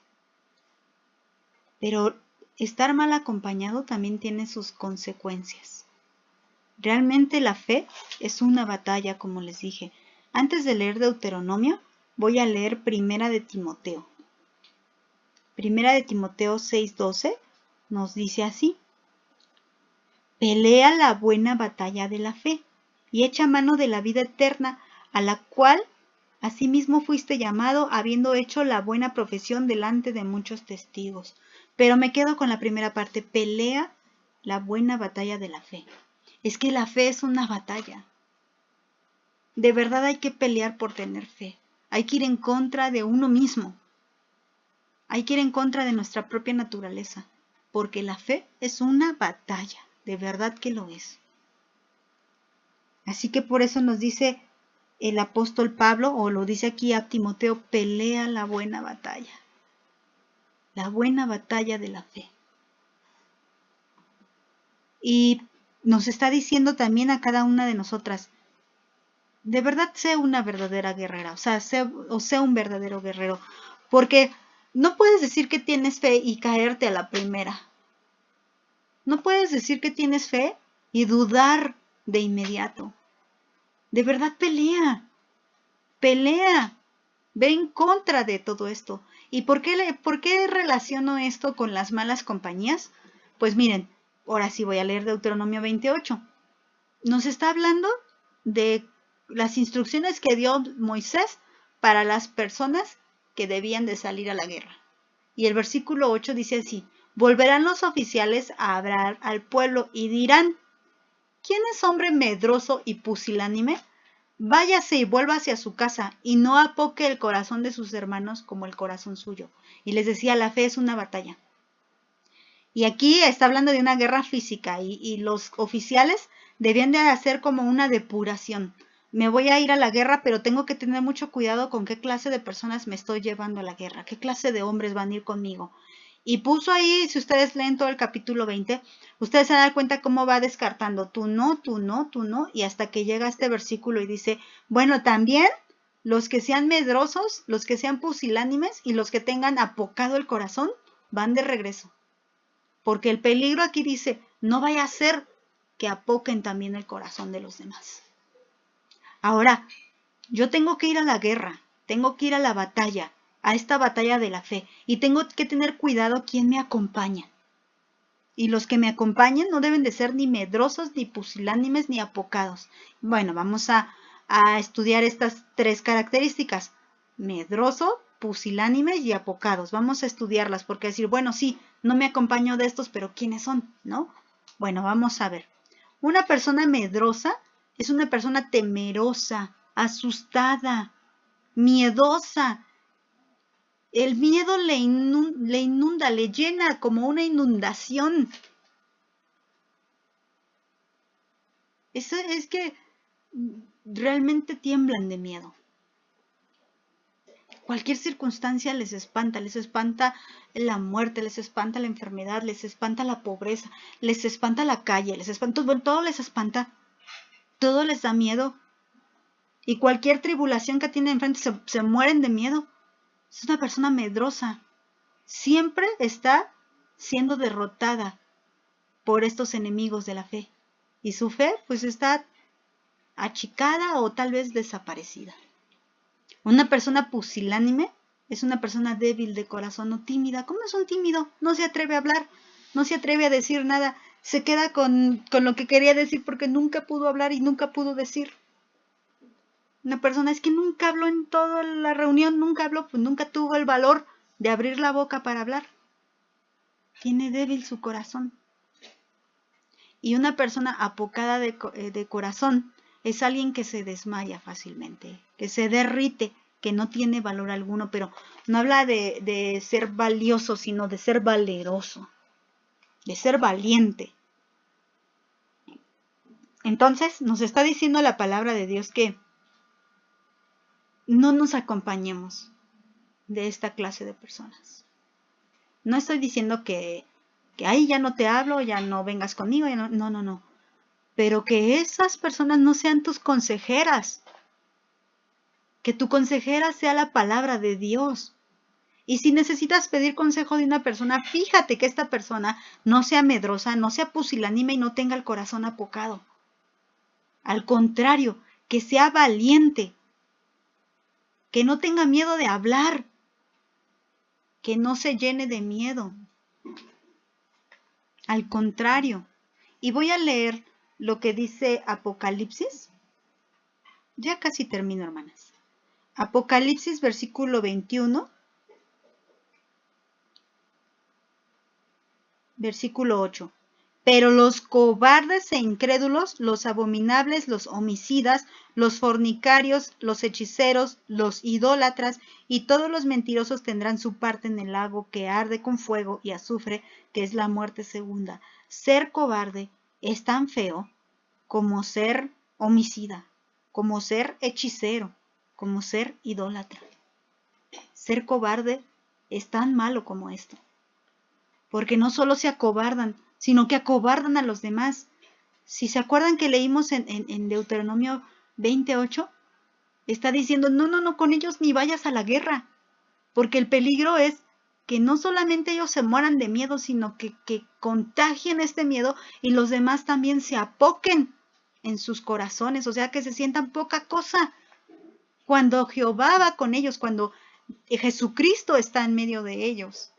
Pero estar mal acompañado también tiene sus consecuencias. Realmente la fe es una batalla, como les dije. Antes de leer Deuteronomio, voy a leer Primera de Timoteo. Primera de Timoteo 6:12 nos dice así. Pelea la buena batalla de la fe y echa mano de la vida eterna, a la cual asimismo fuiste llamado, habiendo hecho la buena profesión delante de muchos testigos. Pero me quedo con la primera parte, pelea la buena batalla de la fe. Es que la fe es una batalla. De verdad hay que pelear por tener fe. Hay que ir en contra de uno mismo. Hay que ir en contra de nuestra propia naturaleza, porque la fe es una batalla. De verdad que lo es. Así que por eso nos dice el apóstol Pablo, o lo dice aquí a Timoteo, pelea la buena batalla. La buena batalla de la fe. Y nos está diciendo también a cada una de nosotras, de verdad sé una verdadera guerrera, o sea un verdadero guerrero, porque no puedes decir que tienes fe y caerte a la primera. No puedes decir que tienes fe y dudar de inmediato. De verdad pelea, ve en contra de todo esto. ¿Y por qué relaciono esto con las malas compañías? Pues miren, ahora sí voy a leer Deuteronomio 28. Nos está hablando de las instrucciones que dio Moisés para las personas que debían de salir a la guerra. Y el versículo 8 dice así, volverán los oficiales a hablar al pueblo y dirán, ¿quién es hombre medroso y pusilánime? Váyase y vuelva hacia su casa y no apoque el corazón de sus hermanos como el corazón suyo. Y les decía, la fe es una batalla. Y aquí está hablando de una guerra física y los oficiales debían de hacer como una depuración. Me voy a ir a la guerra, pero tengo que tener mucho cuidado con qué clase de personas me estoy llevando a la guerra, qué clase de hombres van a ir conmigo. Y puso ahí, si ustedes leen todo el capítulo 20, ustedes se dan cuenta cómo va descartando, tú no, tú no, tú no, y hasta que llega este versículo y dice, bueno, también los que sean medrosos, los que sean pusilánimes y los que tengan apocado el corazón, van de regreso. Porque el peligro aquí dice, no vaya a ser que apoquen también el corazón de los demás. Ahora, yo tengo que ir a la guerra, tengo que ir a la batalla, a esta batalla de la fe, y tengo que tener cuidado quién me acompaña. Y los que me acompañen no deben de ser ni medrosos, ni pusilánimes, ni apocados. Bueno, vamos a estudiar estas tres características. Medroso, pusilánime y apocados. Vamos a estudiarlas porque decir, bueno, sí, no me acompaño de estos, pero ¿quiénes son? ¿No? Bueno, vamos a ver. Una persona medrosa es una persona temerosa, asustada, miedosa. El miedo le inunda, le llena como una inundación. Eso es que realmente tiemblan de miedo. Cualquier circunstancia les espanta la muerte, les espanta la enfermedad, les espanta la pobreza, les espanta la calle, les espanta, todo les espanta. todo les da miedo. Y cualquier tribulación que tienen enfrente se mueren de miedo. Es una persona medrosa. Siempre está siendo derrotada por estos enemigos de la fe. Y su fe pues está achicada o tal vez desaparecida. Una persona pusilánime es una persona débil de corazón o tímida. ¿Cómo es un tímido? No se atreve a hablar, no se atreve a decir nada. Se queda con lo que quería decir porque nunca pudo hablar y nunca pudo decir. Una persona es que nunca habló en toda la reunión, nunca habló, pues nunca tuvo el valor de abrir la boca para hablar. Tiene débil su corazón. Y una persona apocada de corazón es alguien que se desmaya fácilmente, que se derrite, que no tiene valor alguno, pero no habla de ser valioso, sino de ser valeroso, de ser valiente. Entonces nos está diciendo la palabra de Dios que no nos acompañemos de esta clase de personas. No estoy diciendo que ahí ya no te hablo, ya no vengas conmigo, ya no. Pero que esas personas no sean tus consejeras. Que tu consejera sea la palabra de Dios. Y si necesitas pedir consejo de una persona, fíjate que esta persona no sea medrosa, no sea pusilánime y no tenga el corazón apocado. Al contrario, que sea valiente, que no tenga miedo de hablar, que no se llene de miedo. Al contrario. Y voy a leer lo que dice Apocalipsis. Ya casi termino, hermanas. Apocalipsis, versículo 21. Versículo 8. Pero los cobardes e incrédulos, los abominables, los homicidas, los fornicarios, los hechiceros, los idólatras y todos los mentirosos tendrán su parte en el lago que arde con fuego y azufre, que es la muerte segunda. Ser cobarde es tan feo como ser homicida, como ser hechicero, como ser idólatra. Ser cobarde es tan malo como esto. Porque no solo se acobardan, sino que acobardan a los demás. Si se acuerdan que leímos en Deuteronomio 28, está diciendo, no, con ellos ni vayas a la guerra, porque el peligro es que no solamente ellos se mueran de miedo, sino que contagien este miedo y los demás también se apoquen en sus corazones, o sea, que se sientan poca cosa. Cuando Jehová va con ellos, cuando Jesucristo está en medio de ellos,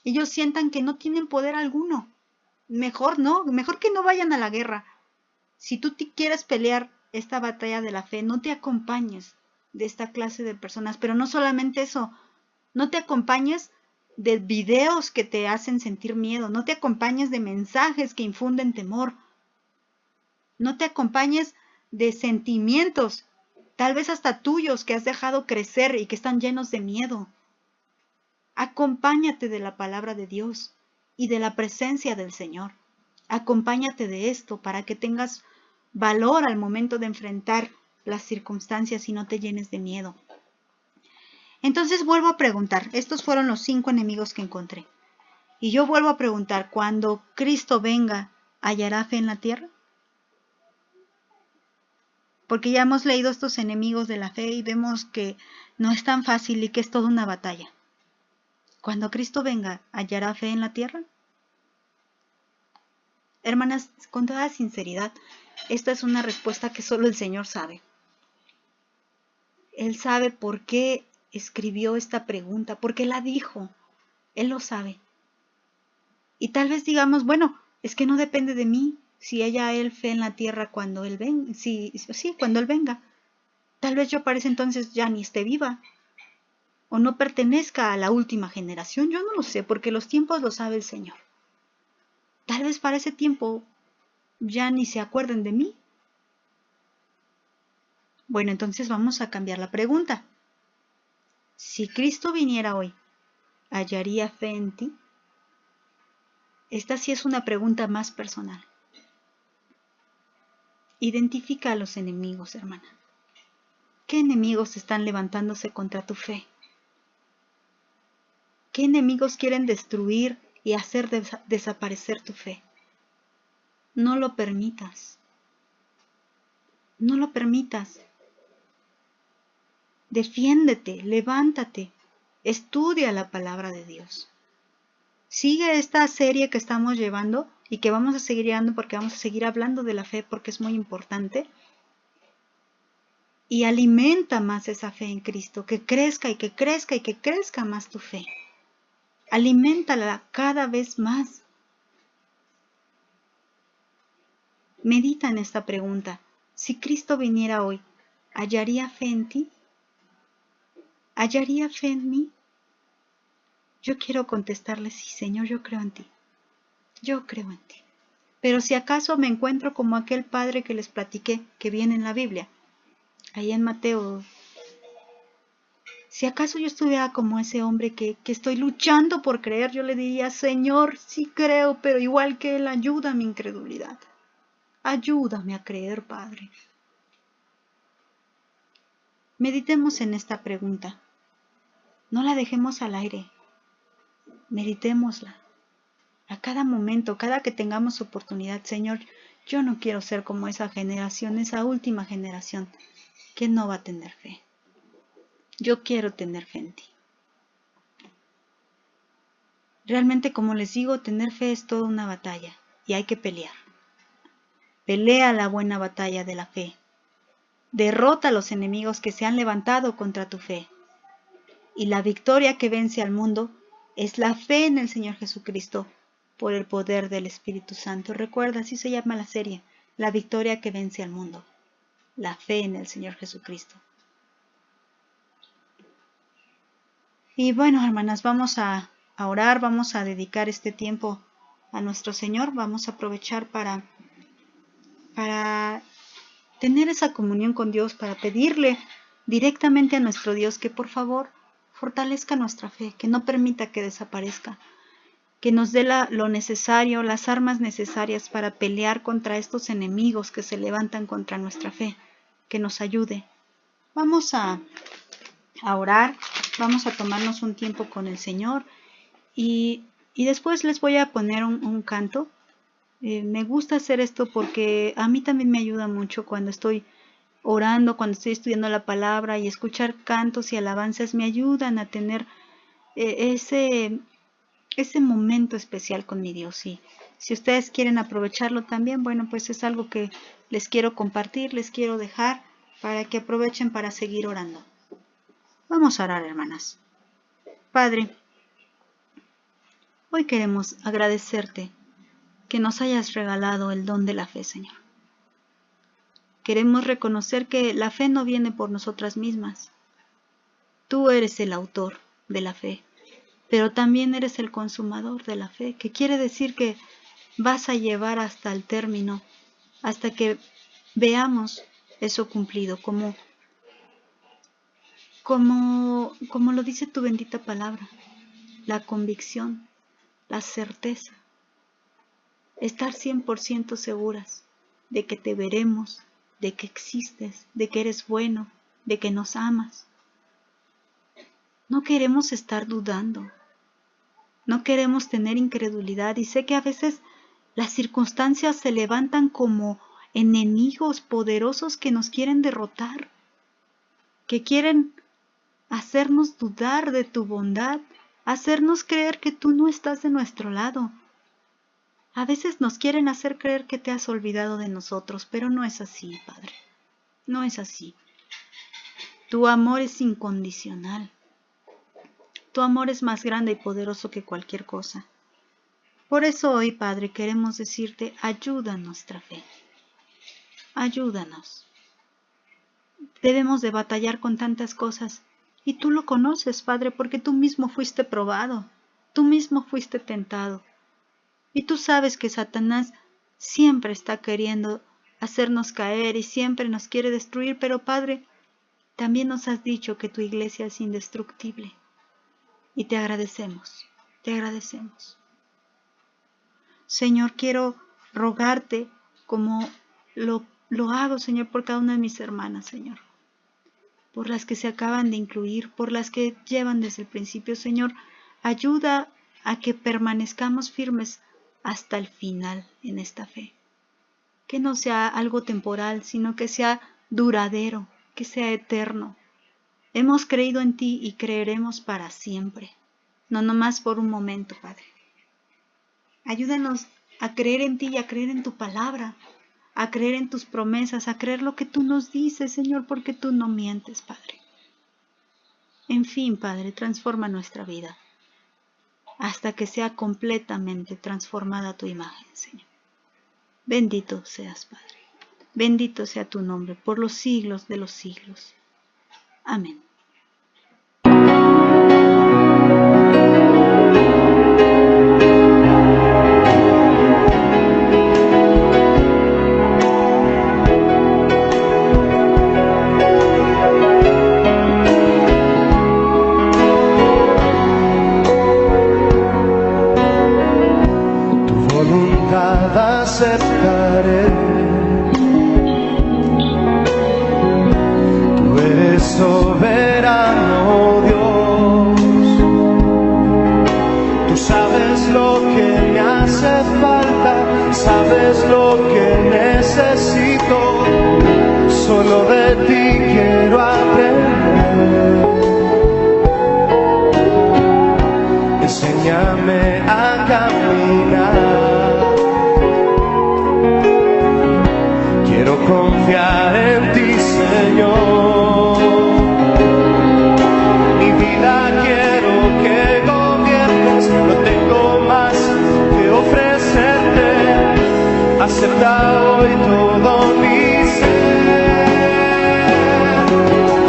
ellos sientan que no tienen poder alguno. Mejor que no vayan a la guerra. Si tú quieres pelear esta batalla de la fe, no te acompañes de esta clase de personas. Pero no solamente eso, no te acompañes de videos que te hacen sentir miedo, no te acompañes de mensajes que infunden temor, no te acompañes de sentimientos, tal vez hasta tuyos, que has dejado crecer y que están llenos de miedo. Acompáñate de la palabra de Dios y de la presencia del Señor. Acompáñate de esto para que tengas valor al momento de enfrentar las circunstancias y no te llenes de miedo. Entonces vuelvo a preguntar, estos fueron los 5 enemigos que encontré. Y yo vuelvo a preguntar, ¿cuando Cristo venga, hallará fe en la tierra? Porque ya hemos leído estos enemigos de la fe y vemos que no es tan fácil y que es toda una batalla. Cuando Cristo venga, ¿hallará fe en la tierra? Hermanas, con toda sinceridad, esta es una respuesta que solo el Señor sabe. Él sabe por qué escribió esta pregunta, por qué la dijo. Él lo sabe. Y tal vez digamos, bueno, es que no depende de mí si haya Él fe en la tierra cuando Él venga. Sí, cuando Él venga. Tal vez yo para ese entonces ya ni esté viva. O no pertenezca a la última generación. Yo no lo sé, porque los tiempos lo sabe el Señor. Tal vez para ese tiempo ya ni se acuerden de mí. Bueno, entonces vamos a cambiar la pregunta. Si Cristo viniera hoy, ¿hallaría fe en ti? Esta sí es una pregunta más personal. Identifica a los enemigos, hermana. ¿Qué enemigos están levantándose contra tu fe? ¿Qué enemigos quieren destruir y hacer desaparecer tu fe? No lo permitas. No lo permitas. Defiéndete, levántate, estudia la palabra de Dios. Sigue esta serie que estamos llevando y que vamos a seguir llevando porque vamos a seguir hablando de la fe porque es muy importante. Y alimenta más esa fe en Cristo, que crezca y que crezca y que crezca más tu fe. Aliméntala cada vez más. Medita en esta pregunta. Si Cristo viniera hoy, ¿hallaría fe en ti? ¿Hallaría fe en mí? Yo quiero contestarle, sí, Señor, yo creo en ti. Yo creo en ti. Pero si acaso me encuentro como aquel padre que les platiqué, que viene en la Biblia, ahí en Mateo, si acaso yo estuviera como ese hombre que estoy luchando por creer, yo le diría, Señor, sí creo, pero igual que Él, ayuda a mi incredulidad. Ayúdame a creer, Padre. Meditemos en esta pregunta. No la dejemos al aire. Meditémosla. A cada momento, cada que tengamos oportunidad, Señor, yo no quiero ser como esa generación, esa última generación que no va a tener fe. Yo quiero tener fe en ti. Realmente, como les digo, tener fe es toda una batalla y hay que pelear. Pelea la buena batalla de la fe. Derrota a los enemigos que se han levantado contra tu fe. Y la victoria que vence al mundo es la fe en el Señor Jesucristo por el poder del Espíritu Santo. Recuerda, así se llama la serie, la victoria que vence al mundo. La fe en el Señor Jesucristo. Y bueno, hermanas, vamos a orar, vamos a dedicar este tiempo a nuestro Señor. Vamos a aprovechar para tener esa comunión con Dios, para pedirle directamente a nuestro Dios que por favor fortalezca nuestra fe, que no permita que desaparezca, que nos dé lo necesario, las armas necesarias para pelear contra estos enemigos que se levantan contra nuestra fe, que nos ayude. Vamos a orar, vamos a tomarnos un tiempo con el Señor y después les voy a poner un canto. Me gusta hacer esto porque a mí también me ayuda mucho cuando estoy orando, cuando estoy estudiando la palabra, y escuchar cantos y alabanzas me ayudan a tener ese momento especial con mi Dios. Y si ustedes quieren aprovecharlo también, bueno, pues es algo que les quiero compartir, les quiero dejar para que aprovechen para seguir orando. Vamos a orar, hermanas. Padre, hoy queremos agradecerte que nos hayas regalado el don de la fe, Señor. Queremos reconocer que la fe no viene por nosotras mismas. Tú eres el autor de la fe, pero también eres el consumador de la fe, que quiere decir que vas a llevar hasta el término, hasta que veamos eso cumplido, como lo dice tu bendita palabra, la convicción, la certeza, estar 100% seguras de que te veremos, de que existes, de que eres bueno, de que nos amas. No queremos estar dudando, no queremos tener incredulidad, y sé que a veces las circunstancias se levantan como enemigos poderosos que nos quieren derrotar, que quieren hacernos dudar de tu bondad, hacernos creer que tú no estás de nuestro lado. A veces nos quieren hacer creer que te has olvidado de nosotros, pero no es así, Padre. No es así. Tu amor es incondicional. Tu amor es más grande y poderoso que cualquier cosa. Por eso hoy, Padre, queremos decirte, ayuda nuestra fe. Ayúdanos. Debemos de batallar con tantas cosas. Y tú lo conoces, Padre, porque tú mismo fuiste probado. Tú mismo fuiste tentado. Y tú sabes que Satanás siempre está queriendo hacernos caer y siempre nos quiere destruir, pero Padre, también nos has dicho que tu iglesia es indestructible. Y te agradecemos, te agradecemos. Señor, quiero rogarte como lo hago, Señor, por cada una de mis hermanas, Señor. Por las que se acaban de incluir, por las que llevan desde el principio, Señor, ayuda a que permanezcamos firmes hasta el final en esta fe. que no sea algo temporal, sino que sea duradero, que sea eterno. Hemos creído en ti y creeremos para siempre, no nomás por un momento, Padre. Ayúdanos a creer en ti y a creer en tu palabra, a creer en tus promesas, a creer lo que tú nos dices, Señor, porque tú no mientes, Padre. En fin, Padre, transforma nuestra vida hasta que sea completamente transformada a tu imagen, Señor. Bendito seas, Padre. Bendito sea tu nombre por los siglos de los siglos. Amén. Aceptaré. Tú eres soberano, Dios. Tú sabes lo que me hace falta, sabes lo que necesito. Solo de ti quiero aprender. Enséñame a caminar. Quiero confiar en ti, Señor. Mi vida quiero que gobiernes. No tengo más que ofrecerte. Acepta hoy todo mi ser.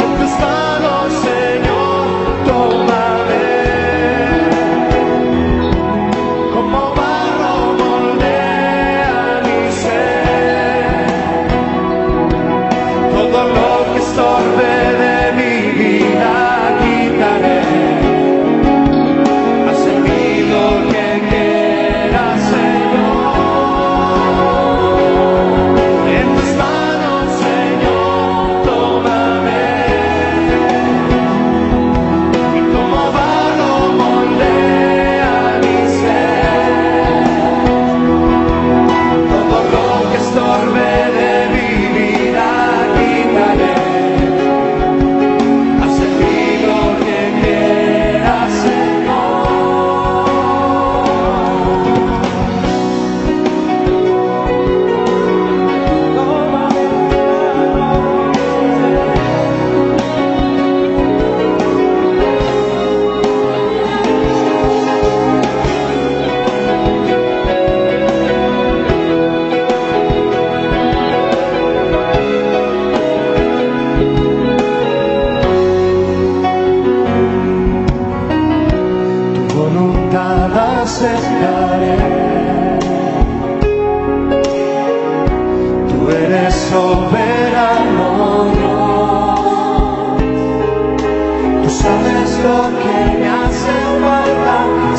En tus manos, Señor, tómame. Como barro moldea mi ser. Todo lo que estorbe de mi vida quitaré. Haz en mí lo que quieras, Señor. En tus manos, Señor, tómame. Y como barro moldea mi ser. Todo lo que estorbe de mi vida quitaré. Haz en mí lo que quieras, Señor. Tu voluntad aceptaré. Tú eres soberano, Dios. Tú sabes lo que me hace falta,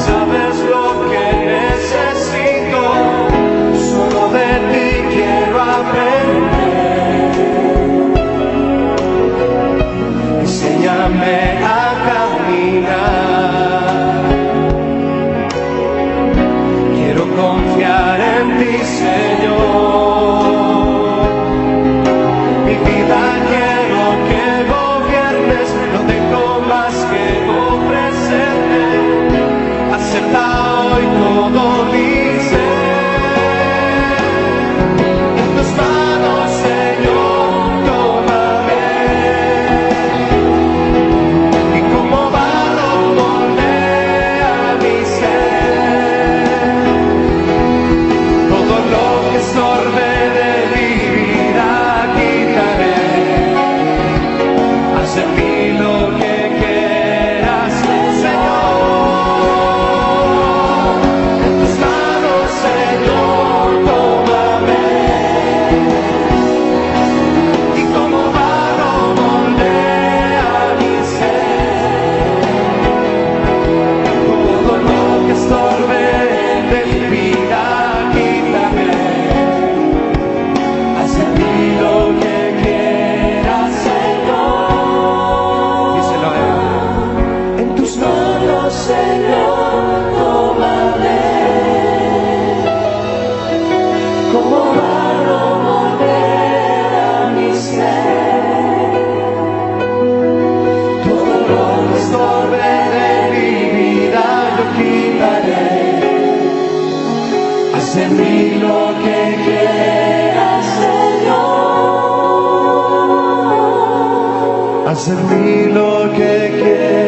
sabes lo que necesito. Solo de ti quiero aprender. Enséñame a caminar. Quiero confiar en ti, Señor. Mi vida quiero que gobiernes. No tengo más que ofrecer. haz en mí lo que quieras.